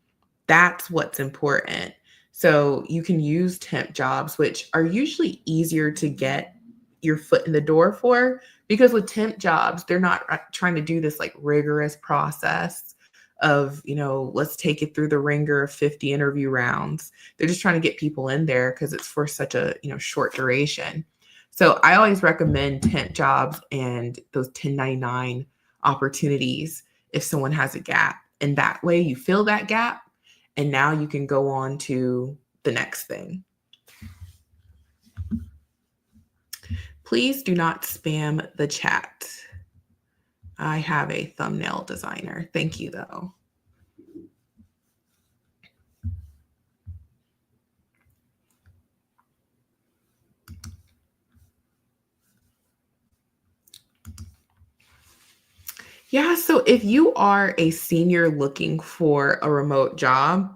That's what's important. So you can use temp jobs, which are usually easier to get your foot in the door for, because with temp jobs, they're not trying to do this like rigorous process of, let's take it through the ringer of 50 interview rounds. They're just trying to get people in there because it's for such a, short duration. So I always recommend temp jobs and those 1099 opportunities if someone has a gap. And that way you fill that gap and now you can go on to the next thing. Please do not spam the chat. I have a thumbnail designer. Thank you, though. Yeah, so if you are a senior looking for a remote job,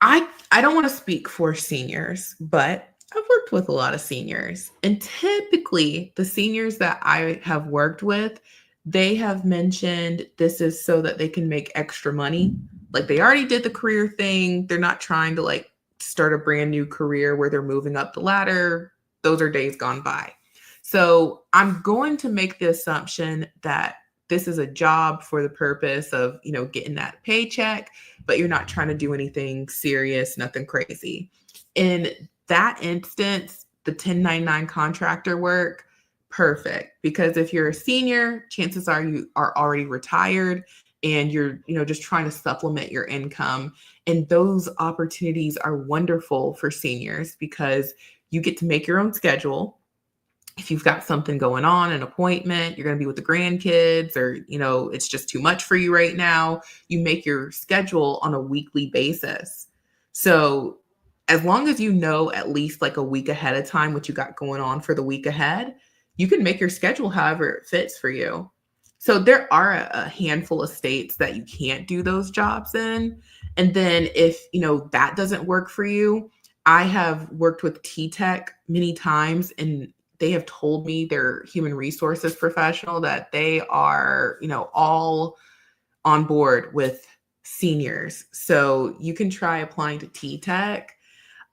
I don't want to speak for seniors, but I've worked with a lot of seniors. And typically, the seniors that I have worked with, they have mentioned this is so that they can make extra money. Like they already did the career thing. They're not trying to like start a brand new career where they're moving up the ladder. Those are days gone by. So I'm going to make the assumption that this is a job for the purpose of, getting that paycheck, but you're not trying to do anything serious, nothing crazy. In that instance, the 1099 contractor work, perfect. Because if you're a senior, chances are you are already retired and you're, just trying to supplement your income. And those opportunities are wonderful for seniors because you get to make your own schedule. If you've got something going on, an appointment, you're going to be with the grandkids, or, it's just too much for you right now, you make your schedule on a weekly basis. So as long as you know at least like a week ahead of time what you got going on for the week ahead, you can make your schedule however it fits for you. So there are a handful of states that you can't do those jobs in. And then if, that doesn't work for you, I have worked with T-Tech many times, and they have told me, their human resources professional, that they are, all on board with seniors. So you can try applying to T-Tech.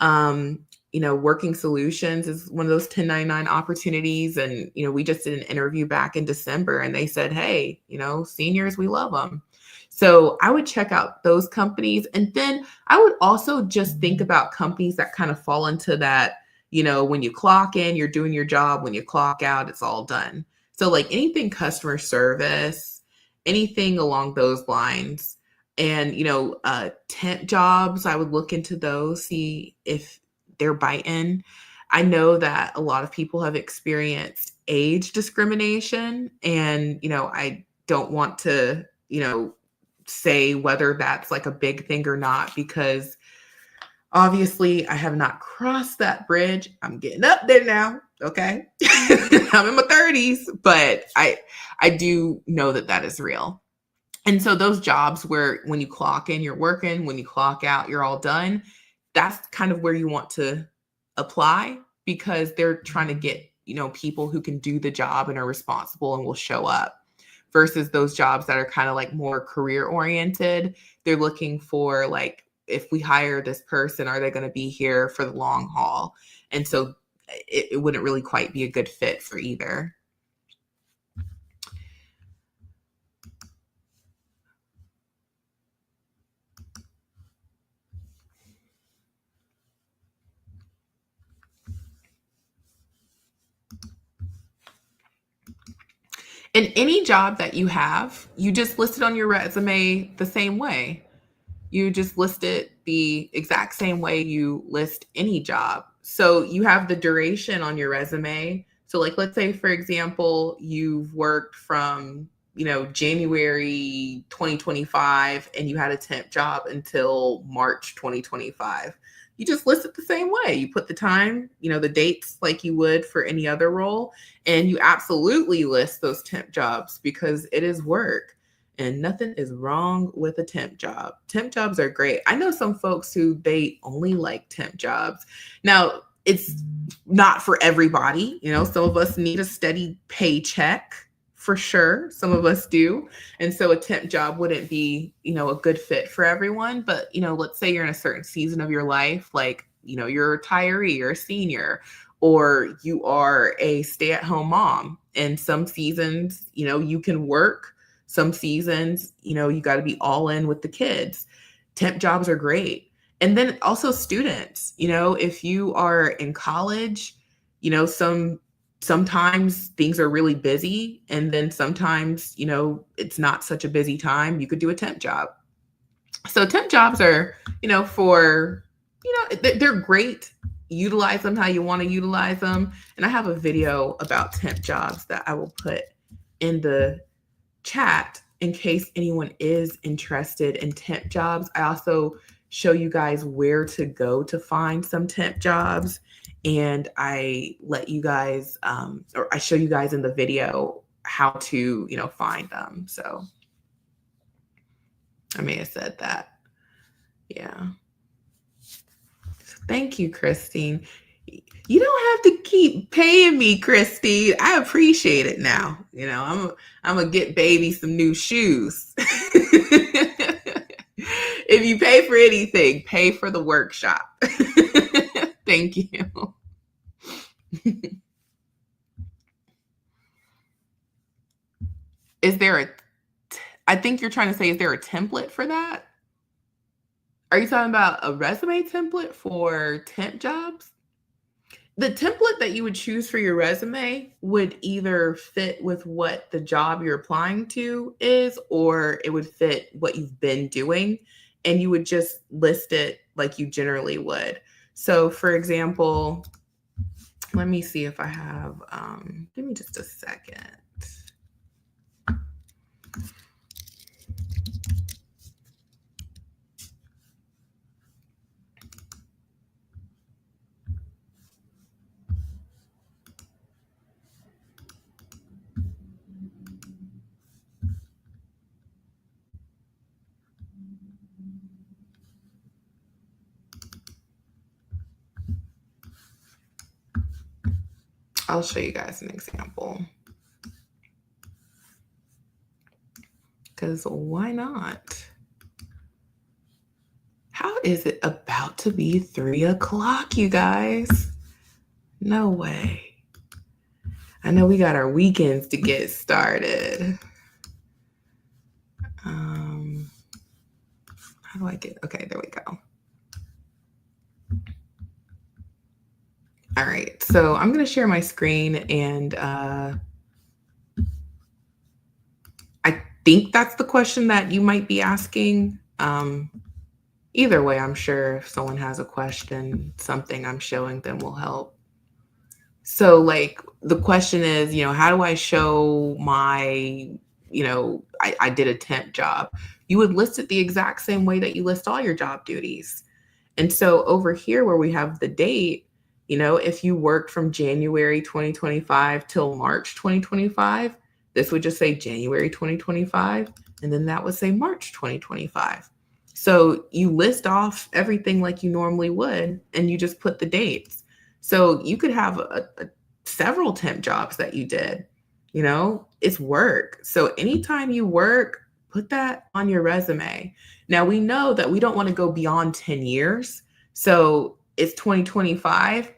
Working Solutions is one of those 1099 opportunities. And, we just did an interview back in December and they said, hey, seniors, we love them. So I would check out those companies. And then I would also just think about companies that kind of fall into that, when you clock in, you're doing your job. When you clock out, it's all done. So like anything customer service, anything along those lines. And, temp jobs, I would look into those, see if they're biting. I know that a lot of people have experienced age discrimination, and, I don't want to, say whether that's like a big thing or not, because obviously I have not crossed that bridge. I'm getting up there now. Okay. I'm in my 30s, but I do know that that is real. And so those jobs where when you clock in, you're working, when you clock out, you're all done. That's kind of where you want to apply, because they're trying to get, people who can do the job and are responsible and will show up, versus those jobs that are kind of like more career oriented. They're looking for like, if we hire this person, are they going to be here for the long haul? And so it wouldn't really quite be a good fit for either. And any job that you have, you just list it on your resume the same way. You just list it the exact same way you list any job. So you have the duration on your resume. So like, let's say, for example, you've worked from, January 2025 and you had a temp job until March 2025. You just list it the same way. You put the time, the dates like you would for any other role, and you absolutely list those temp jobs because it is work. And nothing is wrong with a temp job. Temp jobs are great. I know some folks who they only like temp jobs. Now, it's not for everybody. Some of us need a steady paycheck for sure. Some of us do. And so a temp job wouldn't be, a good fit for everyone. But, let's say you're in a certain season of your life, like, you're a retiree or a senior, or you are a stay-at-home mom. And some seasons, you can work. Some seasons, you got to be all in with the kids. Temp jobs are great. And then also students, if you are in college, sometimes things are really busy. And then sometimes, it's not such a busy time. You could do a temp job. So temp jobs are, for, they're great. Utilize them how you want to utilize them. And I have a video about temp jobs that I will put in the chat in case anyone is interested in temp jobs. I also show you guys where to go to find some temp jobs, and I let you guys or I show you guys in the video how to find them. So I may have said that. Yeah. Thank you, Christine. You don't have to keep paying me, Christine. I appreciate it now. I'm gonna get baby some new shoes. If you pay for anything, pay for the workshop. Thank you. Is there a I think you're trying to say, is there a template for that? Are you talking about a resume template for temp jobs? The template that you would choose for your resume would either fit with what the job you're applying to is, or it would fit what you've been doing. And you would just list it like you generally would. So, for example, let me see if I have, give me just a second. I'll show you guys an example. Because why not? How is it about to be 3 o'clock, you guys? No way. I know we got our weekends to get started. How do I get, okay, there we go. All right, so I'm going to share my screen, and I think that's the question that you might be asking. Either way, I'm sure if someone has a question, something I'm showing them will help. So, like, the question is, how do I show my, I did a temp job? You would list it the exact same way that you list all your job duties. And so over here where we have the date, if you worked from January 2025 till March 2025, this would just say January 2025, and then that would say March 2025. So you list off everything like you normally would, and you just put the dates. So you could have several temp jobs that you did. It's work. So anytime you work, put that on your resume. Now, we know that we don't want to go beyond 10 years. So it's 2025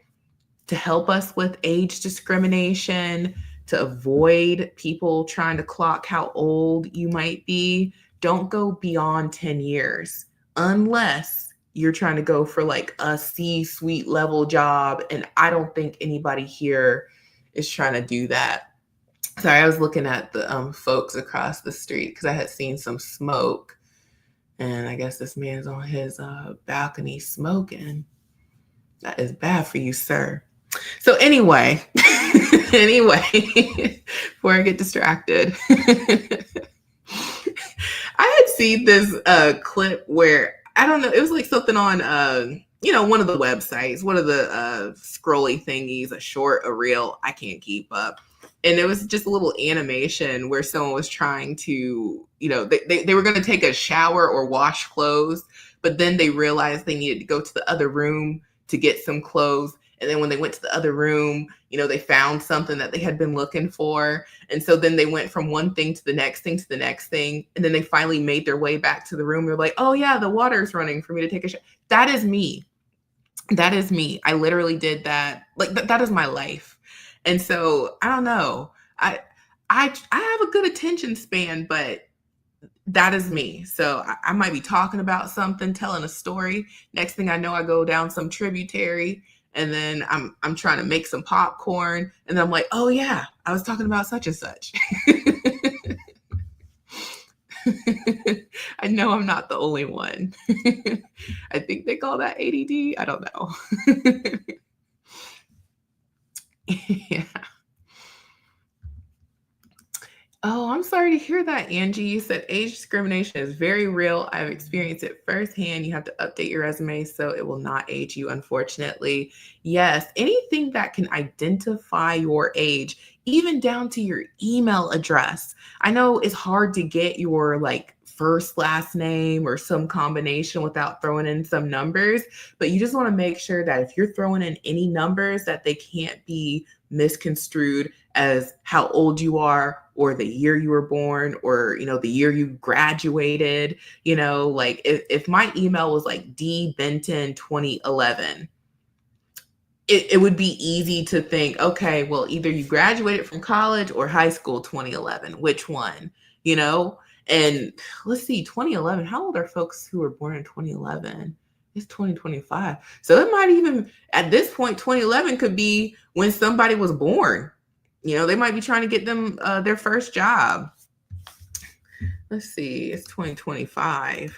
to help us with age discrimination, to avoid people trying to clock how old you might be. Don't go beyond 10 years unless you're trying to go for like a C-suite level job. And I don't think anybody here is trying to do that. Sorry, I was looking at the folks across the street because I had seen some smoke. And I guess this man's on his balcony smoking. That is bad for you, sir. So anyway, before I get distracted, I had seen this clip where, I don't know, it was like something on, one of the websites, one of the scrolly thingies, a short, a reel, I can't keep up. And it was just a little animation where someone was trying to, they were going to take a shower or wash clothes, but then they realized they needed to go to the other room to get some clothes. And then when they went to the other room, they found something that they had been looking for. And so then they went from one thing to the next thing to the next thing. And then they finally made their way back to the room. They're like, oh yeah, the water's running for me to take a shower. That is me. That is me. I literally did that. Like that is my life. And so I don't know. I have a good attention span, but that is me. So I might be talking about something, telling a story. Next thing I know, I go down some tributary, and then I'm trying to make some popcorn, and then I'm like, oh yeah, I was talking about such and such. I know I'm not the only one. I think they call that ADD. I don't know. Yeah. Oh, I'm sorry to hear that, Angie. You said age discrimination is very real. I've experienced it firsthand. You have to update your resume so it will not age you, unfortunately. Yes, anything that can identify your age, even down to your email address. I know it's hard to get your first last name or some combination without throwing in some numbers, but you just want to make sure that if you're throwing in any numbers that they can't be misconstrued as how old you are or the year you were born or the year you graduated. If my email was like D Benton 2011, it would be easy to think, okay, well, either you graduated from college or high school 2011. Which one? You know? And let's see, 2011. How old are folks who were born in 2011? It's 2025. So it might even, at this point, 2011 could be when somebody was born. You know, they might be trying to get them their first job. Let's see, it's 2025.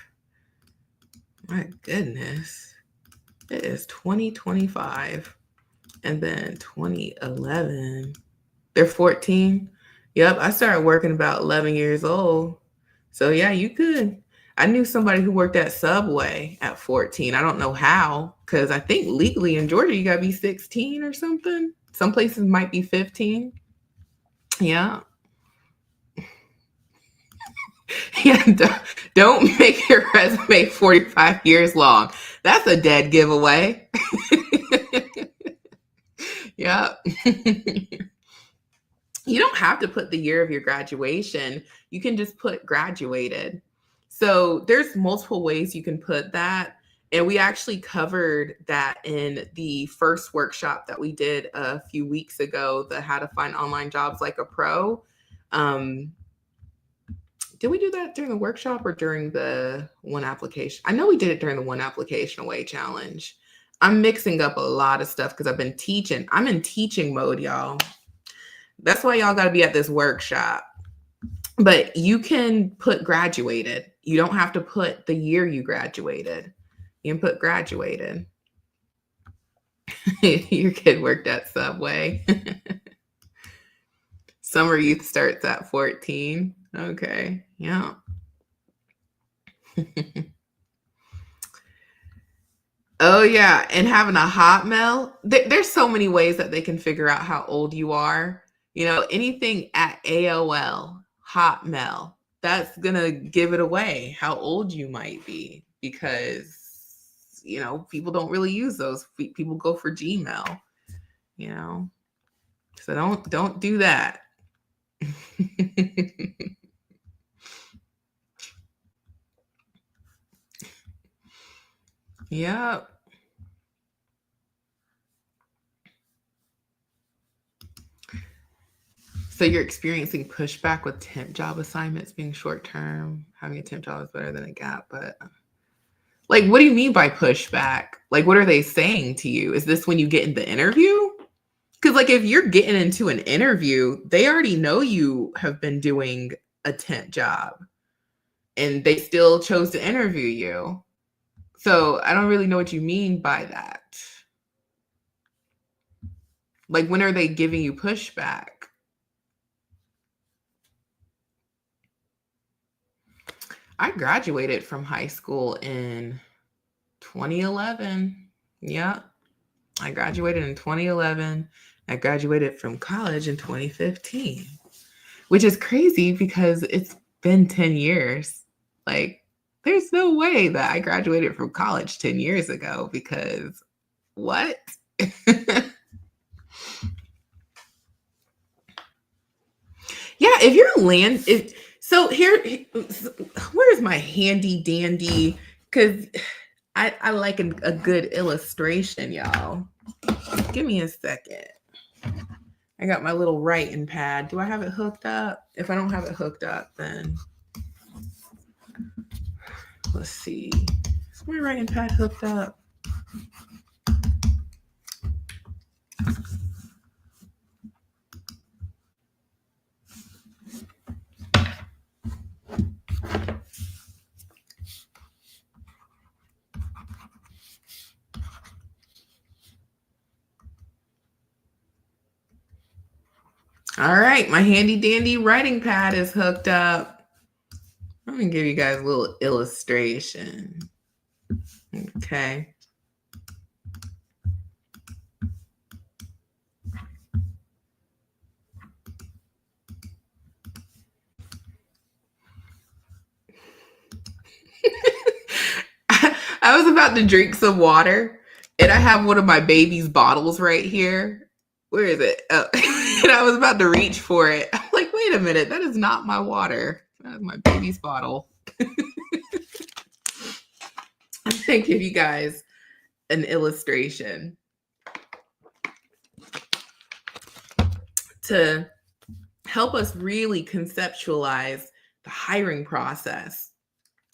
My goodness. It is 2025. And then 2011, they're 14. Yep, I started working about 11 years old. So yeah, you could. I knew somebody who worked at Subway at 14. I don't know how, because I think legally in Georgia, you got to be 16 or something. Some places might be 15. Yeah. Yeah, don't make your resume 45 years long. That's a dead giveaway. Yeah. You don't have to put the year of your graduation. You can just put graduated. So there's multiple ways you can put that. And we actually covered that in the first workshop that we did a few weeks ago, the How to Find Online Jobs Like a Pro. Did we do that during the workshop or during the one application? I know we did it during the one application away challenge. I'm mixing up a lot of stuff because I've been teaching. I'm in teaching mode, y'all. That's why y'all got to be at this workshop. But you can put graduated. You don't have to put the year you graduated. You can put graduated. Your kid worked at Subway. Summer youth starts at 14. Okay. Yeah. Oh, yeah. And having a Hotmail. There's so many ways that they can figure out how old you are. You know, anything at AOL, Hotmail, that's going to give it away how old you might be because, you know, people don't really use those. People go for Gmail, you know. So don't do that. Yep. So you're experiencing pushback with temp job assignments being short term. Having a temp job is better than a gap, but like, what do you mean by pushback? Like, what are they saying to you? Is this when you get in the interview? Because like if you're getting into an interview, they already know you have been doing a temp job and they still chose to interview you. So I don't really know what you mean by that. Like, when are they giving you pushback? I graduated from high school in 2011. Yeah, I graduated in 2011. I graduated from college in 2015, which is crazy because it's been 10 years. Like, there's no way that I graduated from college 10 years ago because what? Yeah, if you're so here, where's my handy dandy? Because I like a good illustration, y'all. Give me a second. I got my little writing pad. Do I have it hooked up? If I don't have it hooked up, then let's see. Is my writing pad hooked up? All right, my handy dandy writing pad is hooked up. I'm gonna give you guys a little illustration. Okay. I was about to drink some water and I have one of my baby's bottles right here. Where is it? Oh. And I was about to reach for it. I'm like, wait a minute, that is not my water. That is my baby's bottle. I'm going to give you guys an illustration. to help us really conceptualize the hiring process.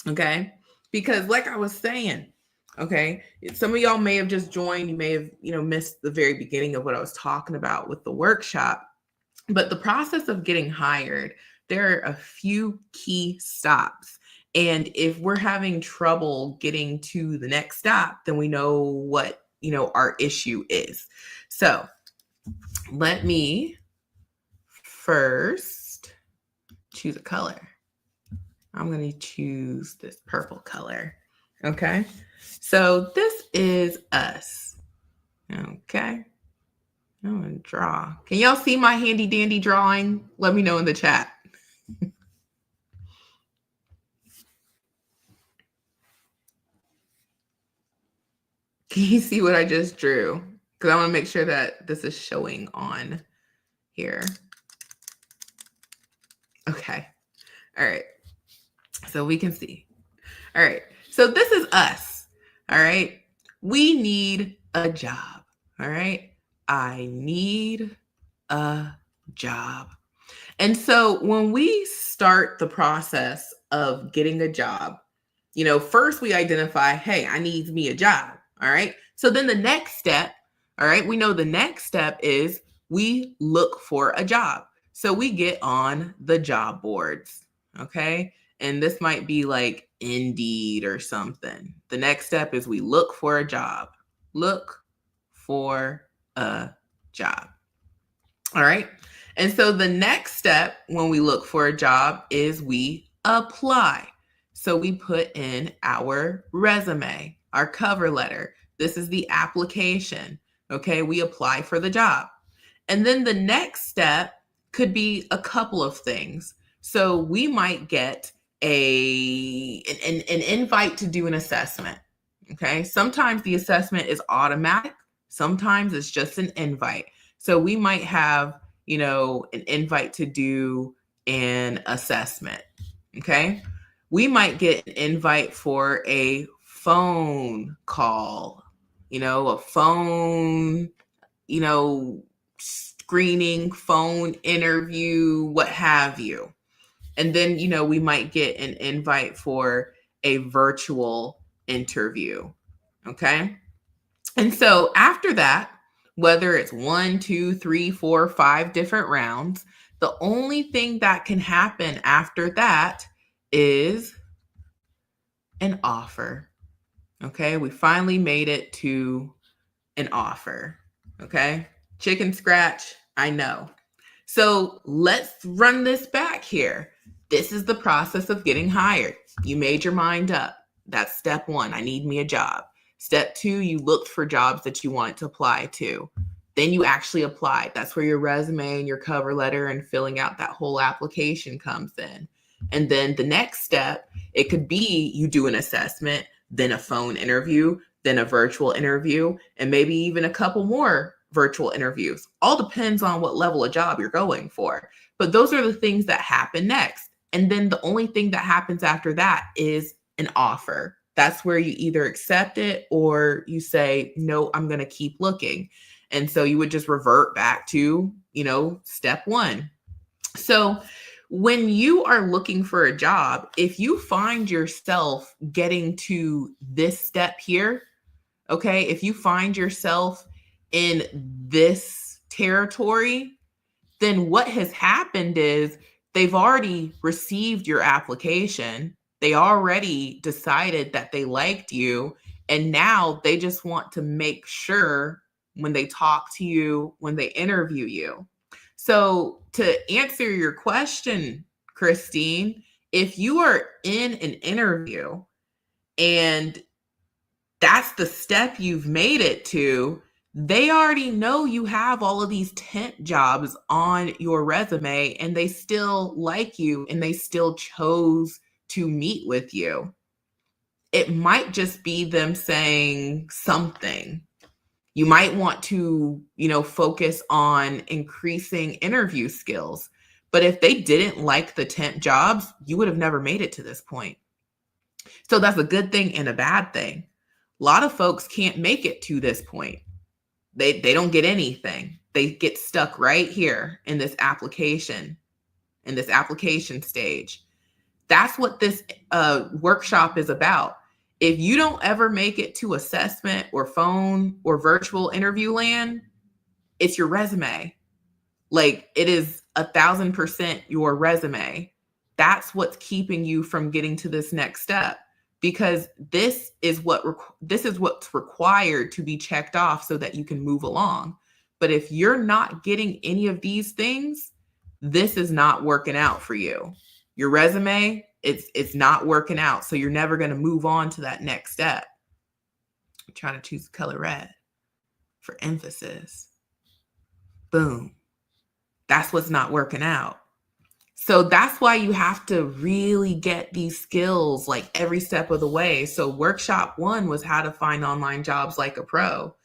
Okay. Because like I was saying, okay, some of y'all may have just joined, you may have, missed the very beginning of what I was talking about with the workshop. But the process of getting hired, there are a few key stops. And if we're having trouble getting to the next stop, then we know what, our issue is. So let me first choose a color. I'm going to choose this purple color. Okay. So this is us. Okay. I'm going to draw. Can y'all see my handy dandy drawing? Let me know in the chat. Can you see what I just drew? Because I want to make sure that this is showing on here. Okay. All right. So we can see. All right. So this is us. All right. We need a job. All right. I need a job. And so when we start the process of getting a job, first we identify, hey, I need me a job. All right. So then the next step, all right, we know the next step is we look for a job. So we get on the job boards. Okay. And this might be like Indeed or something. The next step is we look for a job. Look for a job. All right. And so the next step when we look for a job is we apply. So we put in our resume, our cover letter. This is the application. Okay. We apply for the job. And then the next step could be a couple of things. So we might get an invite to do an assessment. Okay. Sometimes the assessment is automatic. Sometimes it's just an invite. So we might have, an invite to do an assessment. Okay. We might get an invite for a phone call, a phone, screening, phone interview, what have you. And then, we might get an invite for a virtual interview. Okay. And so after that, whether it's 1, 2, 3, 4, 5 different rounds, the only thing that can happen after that is an offer. Okay. We finally made it to an offer. Okay. Chicken scratch. I know. So let's run this back here. This is the process of getting hired. You made your mind up. That's step 1. I need me a job. Step 2, you looked for jobs that you wanted to apply to. Then you actually applied. That's where your resume and your cover letter and filling out that whole application comes in. And then the next step, it could be you do an assessment, then a phone interview, then a virtual interview, and maybe even a couple more virtual interviews. All depends on what level of job you're going for. But those are the things that happen next. And then the only thing that happens after that is an offer. That's where you either accept it or you say, no, I'm going to keep looking. And so you would just revert back to, step 1. So when you are looking for a job, if you find yourself getting to this step here, okay, if you find yourself in this territory, then what has happened is they've already received your application. They already decided that they liked you. And now they just want to make sure when they talk to you, when they interview you. So to answer your question, Christine, if you are in an interview and that's the step you've made it to, they already know you have all of these temp jobs on your resume and they still like you and they still chose to meet with you. It might just be them saying something. You might want to, focus on increasing interview skills. But if they didn't like the temp jobs, you would have never made it to this point. So that's a good thing and a bad thing. A lot of folks can't make it to this point. They don't get anything. They get stuck right here in this application stage. That's what this workshop is about. If you don't ever make it to assessment or phone or virtual interview land, it's your resume. Like, it is 1,000% your resume. That's what's keeping you from getting to this next step, because this is what's required to be checked off so that you can move along. But if you're not getting any of these things, this is not working out for you. Your resume, it's not working out. So you're never going to move on to that next step. I'm trying to choose the color red for emphasis. Boom. That's what's not working out. So that's why you have to really get these skills like every step of the way. So workshop 1 was how to find online jobs like a pro.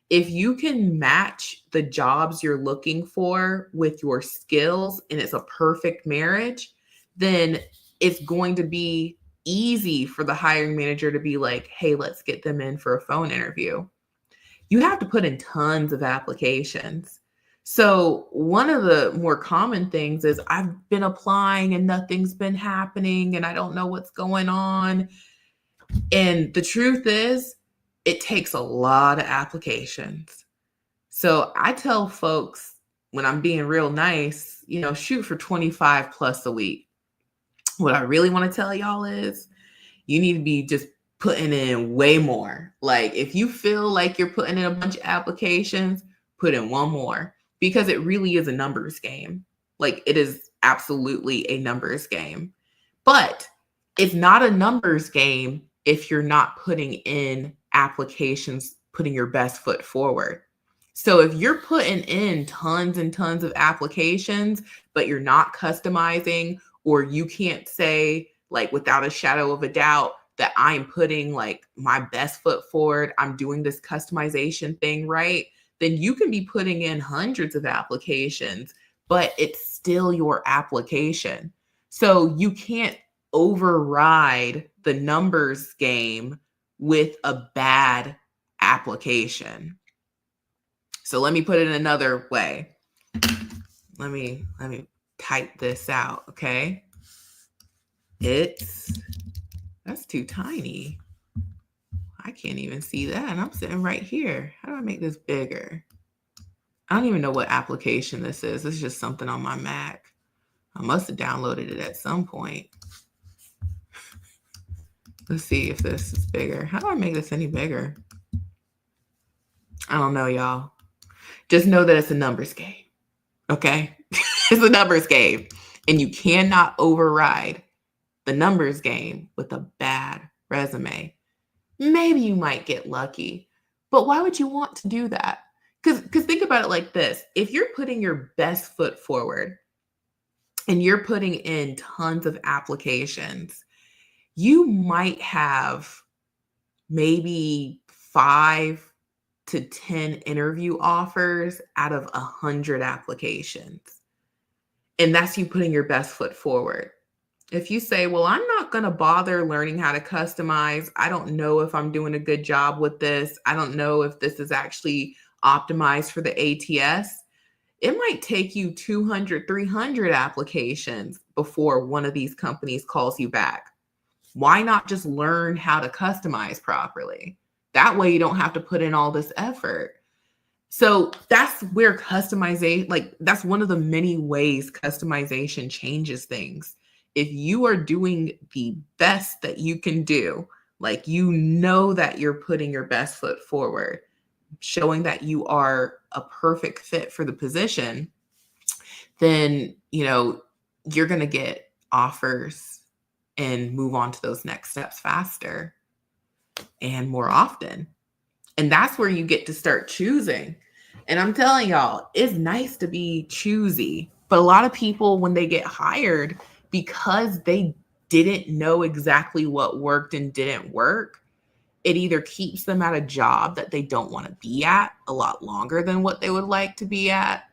If you can match the jobs you're looking for with your skills and it's a perfect marriage, then it's going to be easy for the hiring manager to be like, hey, let's get them in for a phone interview. You have to put in tons of applications. So one of the more common things is I've been applying and nothing's been happening and I don't know what's going on. And the truth is, it takes a lot of applications. So I tell folks, when I'm being real nice, shoot for 25 plus a week. What I really want to tell y'all is you need to be just putting in way more. Like, if you feel like you're putting in a bunch of applications, put in one more, because it really is a numbers game. Like, it is absolutely a numbers game. But it's not a numbers game if you're not putting in applications, putting your best foot forward. So if you're putting in tons and tons of applications, but you're not customizing, or you can't say, like, without a shadow of a doubt that I'm putting like my best foot forward, I'm doing this customization thing right, then you can be putting in hundreds of applications, but it's still your application. So you can't override the numbers game with a bad application. So let me put it another way. Let me type this out, okay? That's too tiny. I can't even see that. And I'm sitting right here. How do I make this bigger? I don't even know what application this is. It's just something on my Mac. I must have downloaded it at some point. Let's see if this is bigger. How do I make this any bigger? I don't know, y'all. Just know that it's a numbers game, okay? It's a numbers game. And you cannot override the numbers game with a bad resume. Maybe you might get lucky, but why would you want to do that? Because think about it like this. If you're putting your best foot forward and you're putting in tons of applications, you might have maybe 5 to 10 interview offers out of 100 applications. And that's you putting your best foot forward. If you say, well, I'm not going to bother learning how to customize. I don't know if I'm doing a good job with this. I don't know if this is actually optimized for the ATS. It might take you 200, 300 applications before one of these companies calls you back. Why not just learn how to customize properly? That way you don't have to put in all this effort. So that's where customization, like, that's one of the many ways customization changes things. If you are doing the best that you can do, like, that you're putting your best foot forward, showing that you are a perfect fit for the position, then, you're going to get offers and move on to those next steps faster and more often. And that's where you get to start choosing. And I'm telling y'all, it's nice to be choosy. But a lot of people, when they get hired, because they didn't know exactly what worked and didn't work, it either keeps them at a job that they don't want to be at a lot longer than what they would like to be at,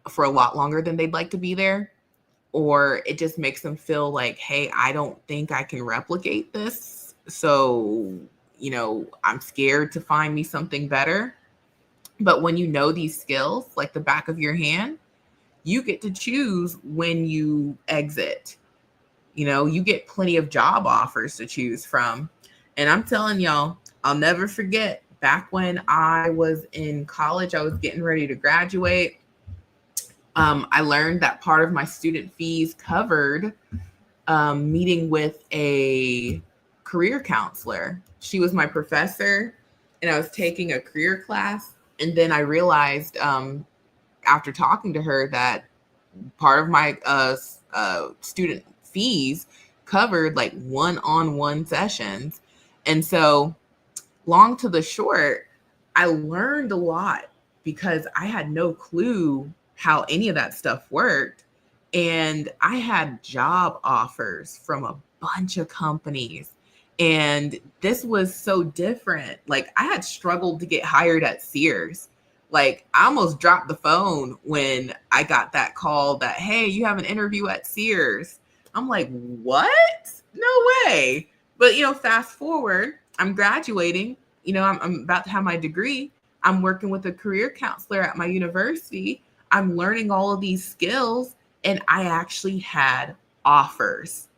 for a lot longer than they'd like to be there. Or it just makes them feel like, hey, I don't think I can replicate this. So, I'm scared to find me something better. But when you know these skills like the back of your hand, you get to choose when you exit. You get plenty of job offers to choose from. And I'm telling y'all, I'll never forget back when I was in college, I was getting ready to graduate. I learned that part of my student fees covered meeting with a career counselor. She was my professor, and I was taking a career class. And then I realized after talking to her that part of my student fees covered like one-on-one sessions. And so, long to the short, I learned a lot because I had no clue how any of that stuff worked. And I had job offers from a bunch of companies. And this was so different. Like, I had struggled to get hired at Sears. Like, I almost dropped the phone when I got that call that, hey, you have an interview at Sears. I'm like, what? No way. But, fast forward, I'm graduating. I'm about to have my degree. I'm working with a career counselor at my university. I'm learning all of these skills, and I actually had offers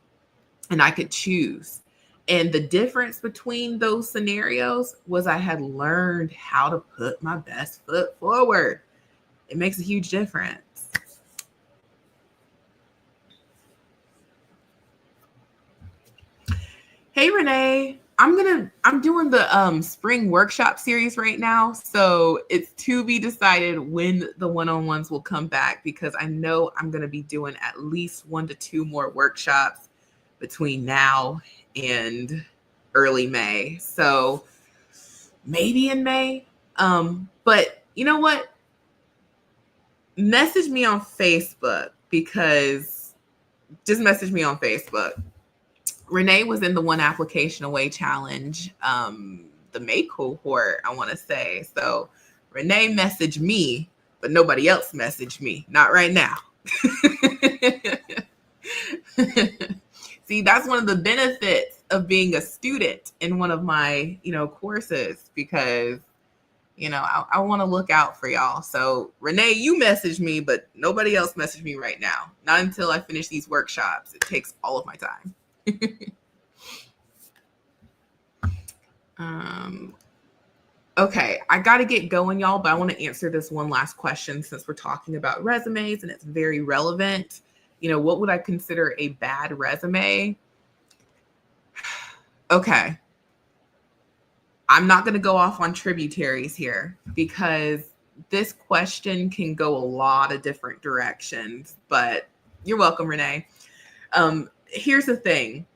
and I could choose. And the difference between those scenarios was I had learned how to put my best foot forward. It makes a huge difference. Hey, Renee. I'm doing the spring workshop series right now. So it's to be decided when the one-on-ones will come back, because I know I'm going to be doing at least 1 to 2 more workshops between now and early May. So maybe in May. But you know what? Message me on Facebook, because just message me on Facebook. Renee was in the One Application Away Challenge, the May cohort, I want to say. So Renee messaged me, but nobody else messaged me. Not right now. See, that's one of the benefits of being a student in one of my, courses, because, I want to look out for y'all. So Renee, you message me, but nobody else messaged me right now. Not until I finish these workshops. It takes all of my time. Okay, I got to get going, y'all, but I want to answer this one last question since we're talking about resumes and it's very relevant. What would I consider a bad resume? Okay. I'm not going to go off on tributaries here, because this question can go a lot of different directions, but you're welcome, Renee. Here's the thing.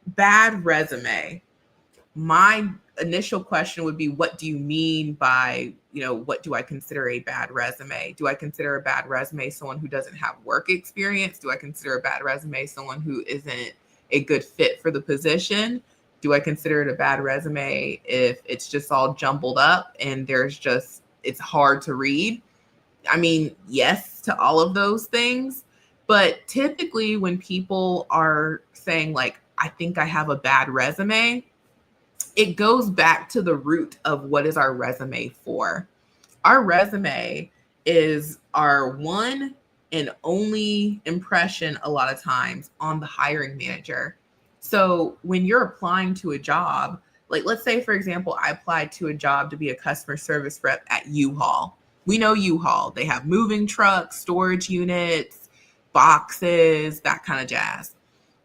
Bad resume. My initial question would be, what do you mean by, what do I consider a bad resume? Do I consider a bad resume someone who doesn't have work experience? Do I consider a bad resume someone who isn't a good fit for the position? Do I consider it a bad resume if it's just all jumbled up and it's hard to read? I mean, yes to all of those things. But typically when people are saying like, I think I have a bad resume, it goes back to the root of what is our resume for. Our resume is our one and only impression a lot of times on the hiring manager. So when you're applying to a job, like let's say, for example, I applied to a job to be a customer service rep at U-Haul. We know U-Haul. They have moving trucks, storage units, boxes, that kind of jazz.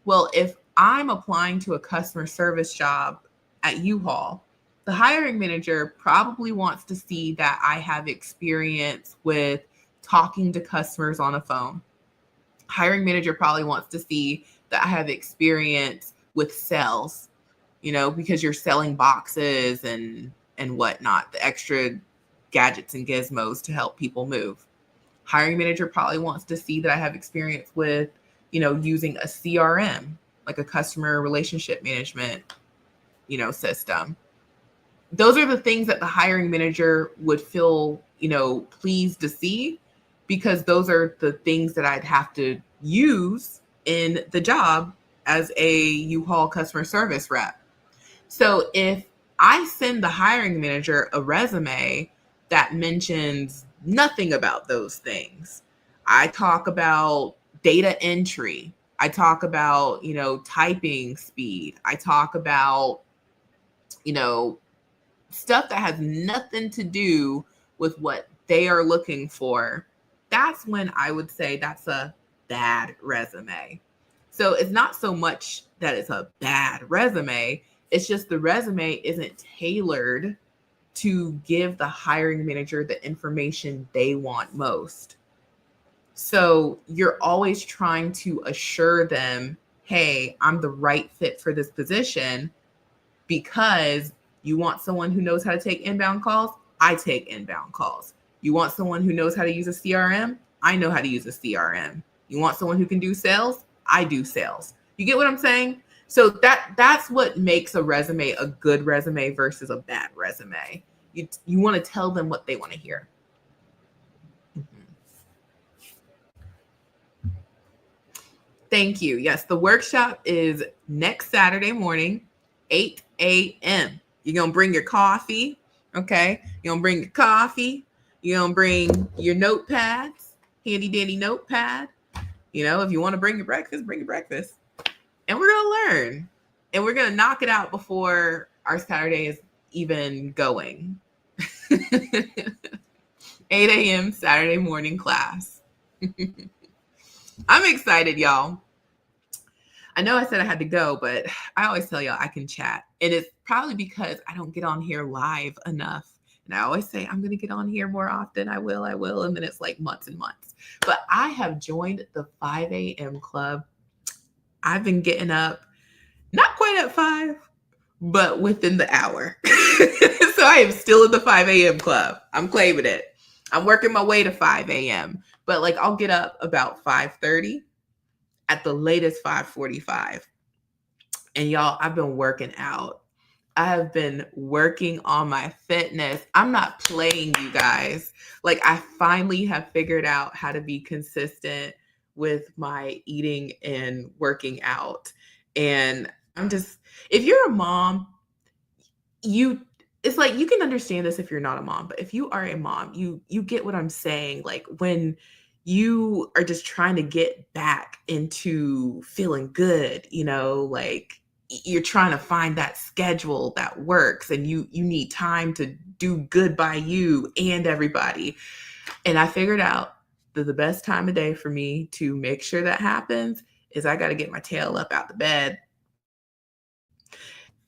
Well, if I'm applying to a customer service job at U-Haul, the hiring manager probably wants to see that I have experience with talking to customers on a phone. Hiring manager probably wants to see that I have experience with sales, because you're selling boxes and whatnot, the extra gadgets and gizmos to help people move. Hiring manager probably wants to see that I have experience with, using a CRM, like a customer relationship management, system. Those are the things that the hiring manager would feel, pleased to see, because those are the things that I'd have to use in the job as a U-Haul customer service rep. So if I send the hiring manager a resume that mentions nothing about those things. I talk about data entry. I talk about, typing speed. I talk about, you know, stuff that has nothing to do with what they are looking for. That's when I would say that's a bad resume. So it's not so much that it's a bad resume, it's just the resume isn't tailored to give the hiring manager the information they want most. So you're always trying to assure them, hey, I'm the right fit for this position, because you want someone who knows how to take inbound calls. I take inbound calls. You want someone who knows how to use a CRM. I know how to use a CRM. You want someone who can do sales. I do sales. You get what I'm saying? So that's what makes a resume a good resume versus a bad resume. You want to tell them what they want to hear. Thank you. Yes, the workshop is next Saturday morning, 8 a.m. You're going to bring your coffee, okay? You're going to bring your coffee. You're going to bring your notepads, handy dandy notepad. If you want to bring your breakfast, bring your breakfast. And we're going to learn. And we're going to knock it out before our Saturday is even going. 8 a.m. Saturday morning class. I'm excited, y'all. I know I said I had to go, but I always tell y'all I can chat. And it's probably because I don't get on here live enough. And I always say, I'm going to get on here more often. I will. And then it's like months and months. But I have joined the 5 a.m. club. I've been getting up, not quite at 5, but within the hour. So I am still in the 5 a.m. club. I'm claiming it. I'm working my way to 5 a.m. But I'll get up about 5:30, at the latest 5:45. And y'all, I've been working out. I have been working on my fitness. I'm not playing, you guys. I finally have figured out how to be consistent with my eating and working out. And if you're a mom, it's you can understand this if you're not a mom, but if you are a mom, you get what I'm saying. When you are just trying to get back into feeling good, you're trying to find that schedule that works, and you need time to do good by you and everybody. And I figured out that the best time of day for me to make sure that happens is I got to get my tail up out the bed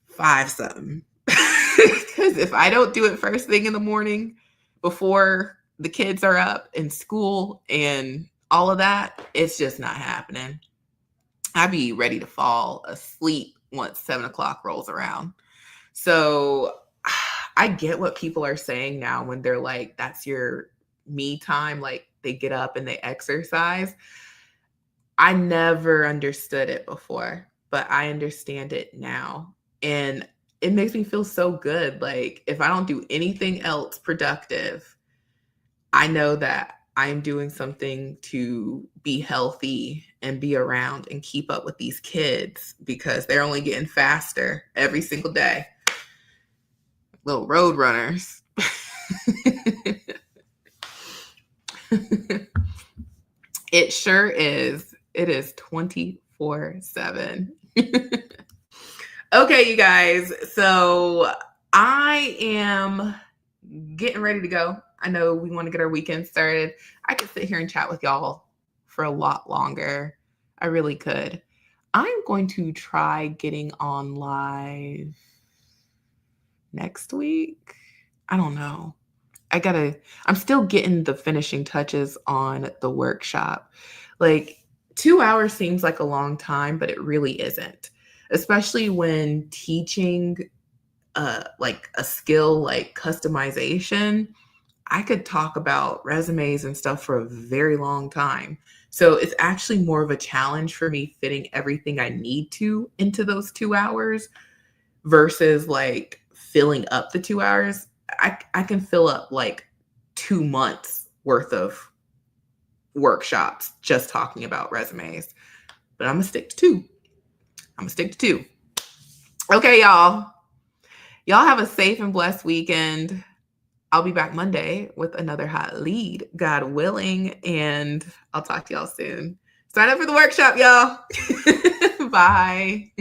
5 something. Because if I don't do it first thing in the morning before the kids are up in school and all of that, it's just not happening. I'd be ready to fall asleep once 7 o'clock rolls around. So I get what people are saying now when they're like, that's your me time. They get up and they exercise. I never understood it before, but I understand it now. And it makes me feel so good. If I don't do anything else productive, I know that I'm doing something to be healthy and be around and keep up with these kids, because they're only getting faster every single day. Little road runners. It sure is. It is 24/7. Okay, you guys. So I am getting ready to go. I know we want to get our weekend started. I could sit here and chat with y'all for a lot longer. I really could. I'm going to try getting on live next week. I don't know. I'm still getting the finishing touches on the workshop. 2 hours seems like a long time, but it really isn't. Especially when teaching a skill like customization. I could talk about resumes and stuff for a very long time. So it's actually more of a challenge for me fitting everything I need to into those 2 hours versus filling up the 2 hours. I can fill up 2 months worth of workshops just talking about resumes, but I'm gonna stick to 2. Okay, y'all have a safe and blessed weekend. I'll be back Monday with another hot lead, God willing, and I'll talk to y'all soon. Sign up for the workshop, y'all. Bye.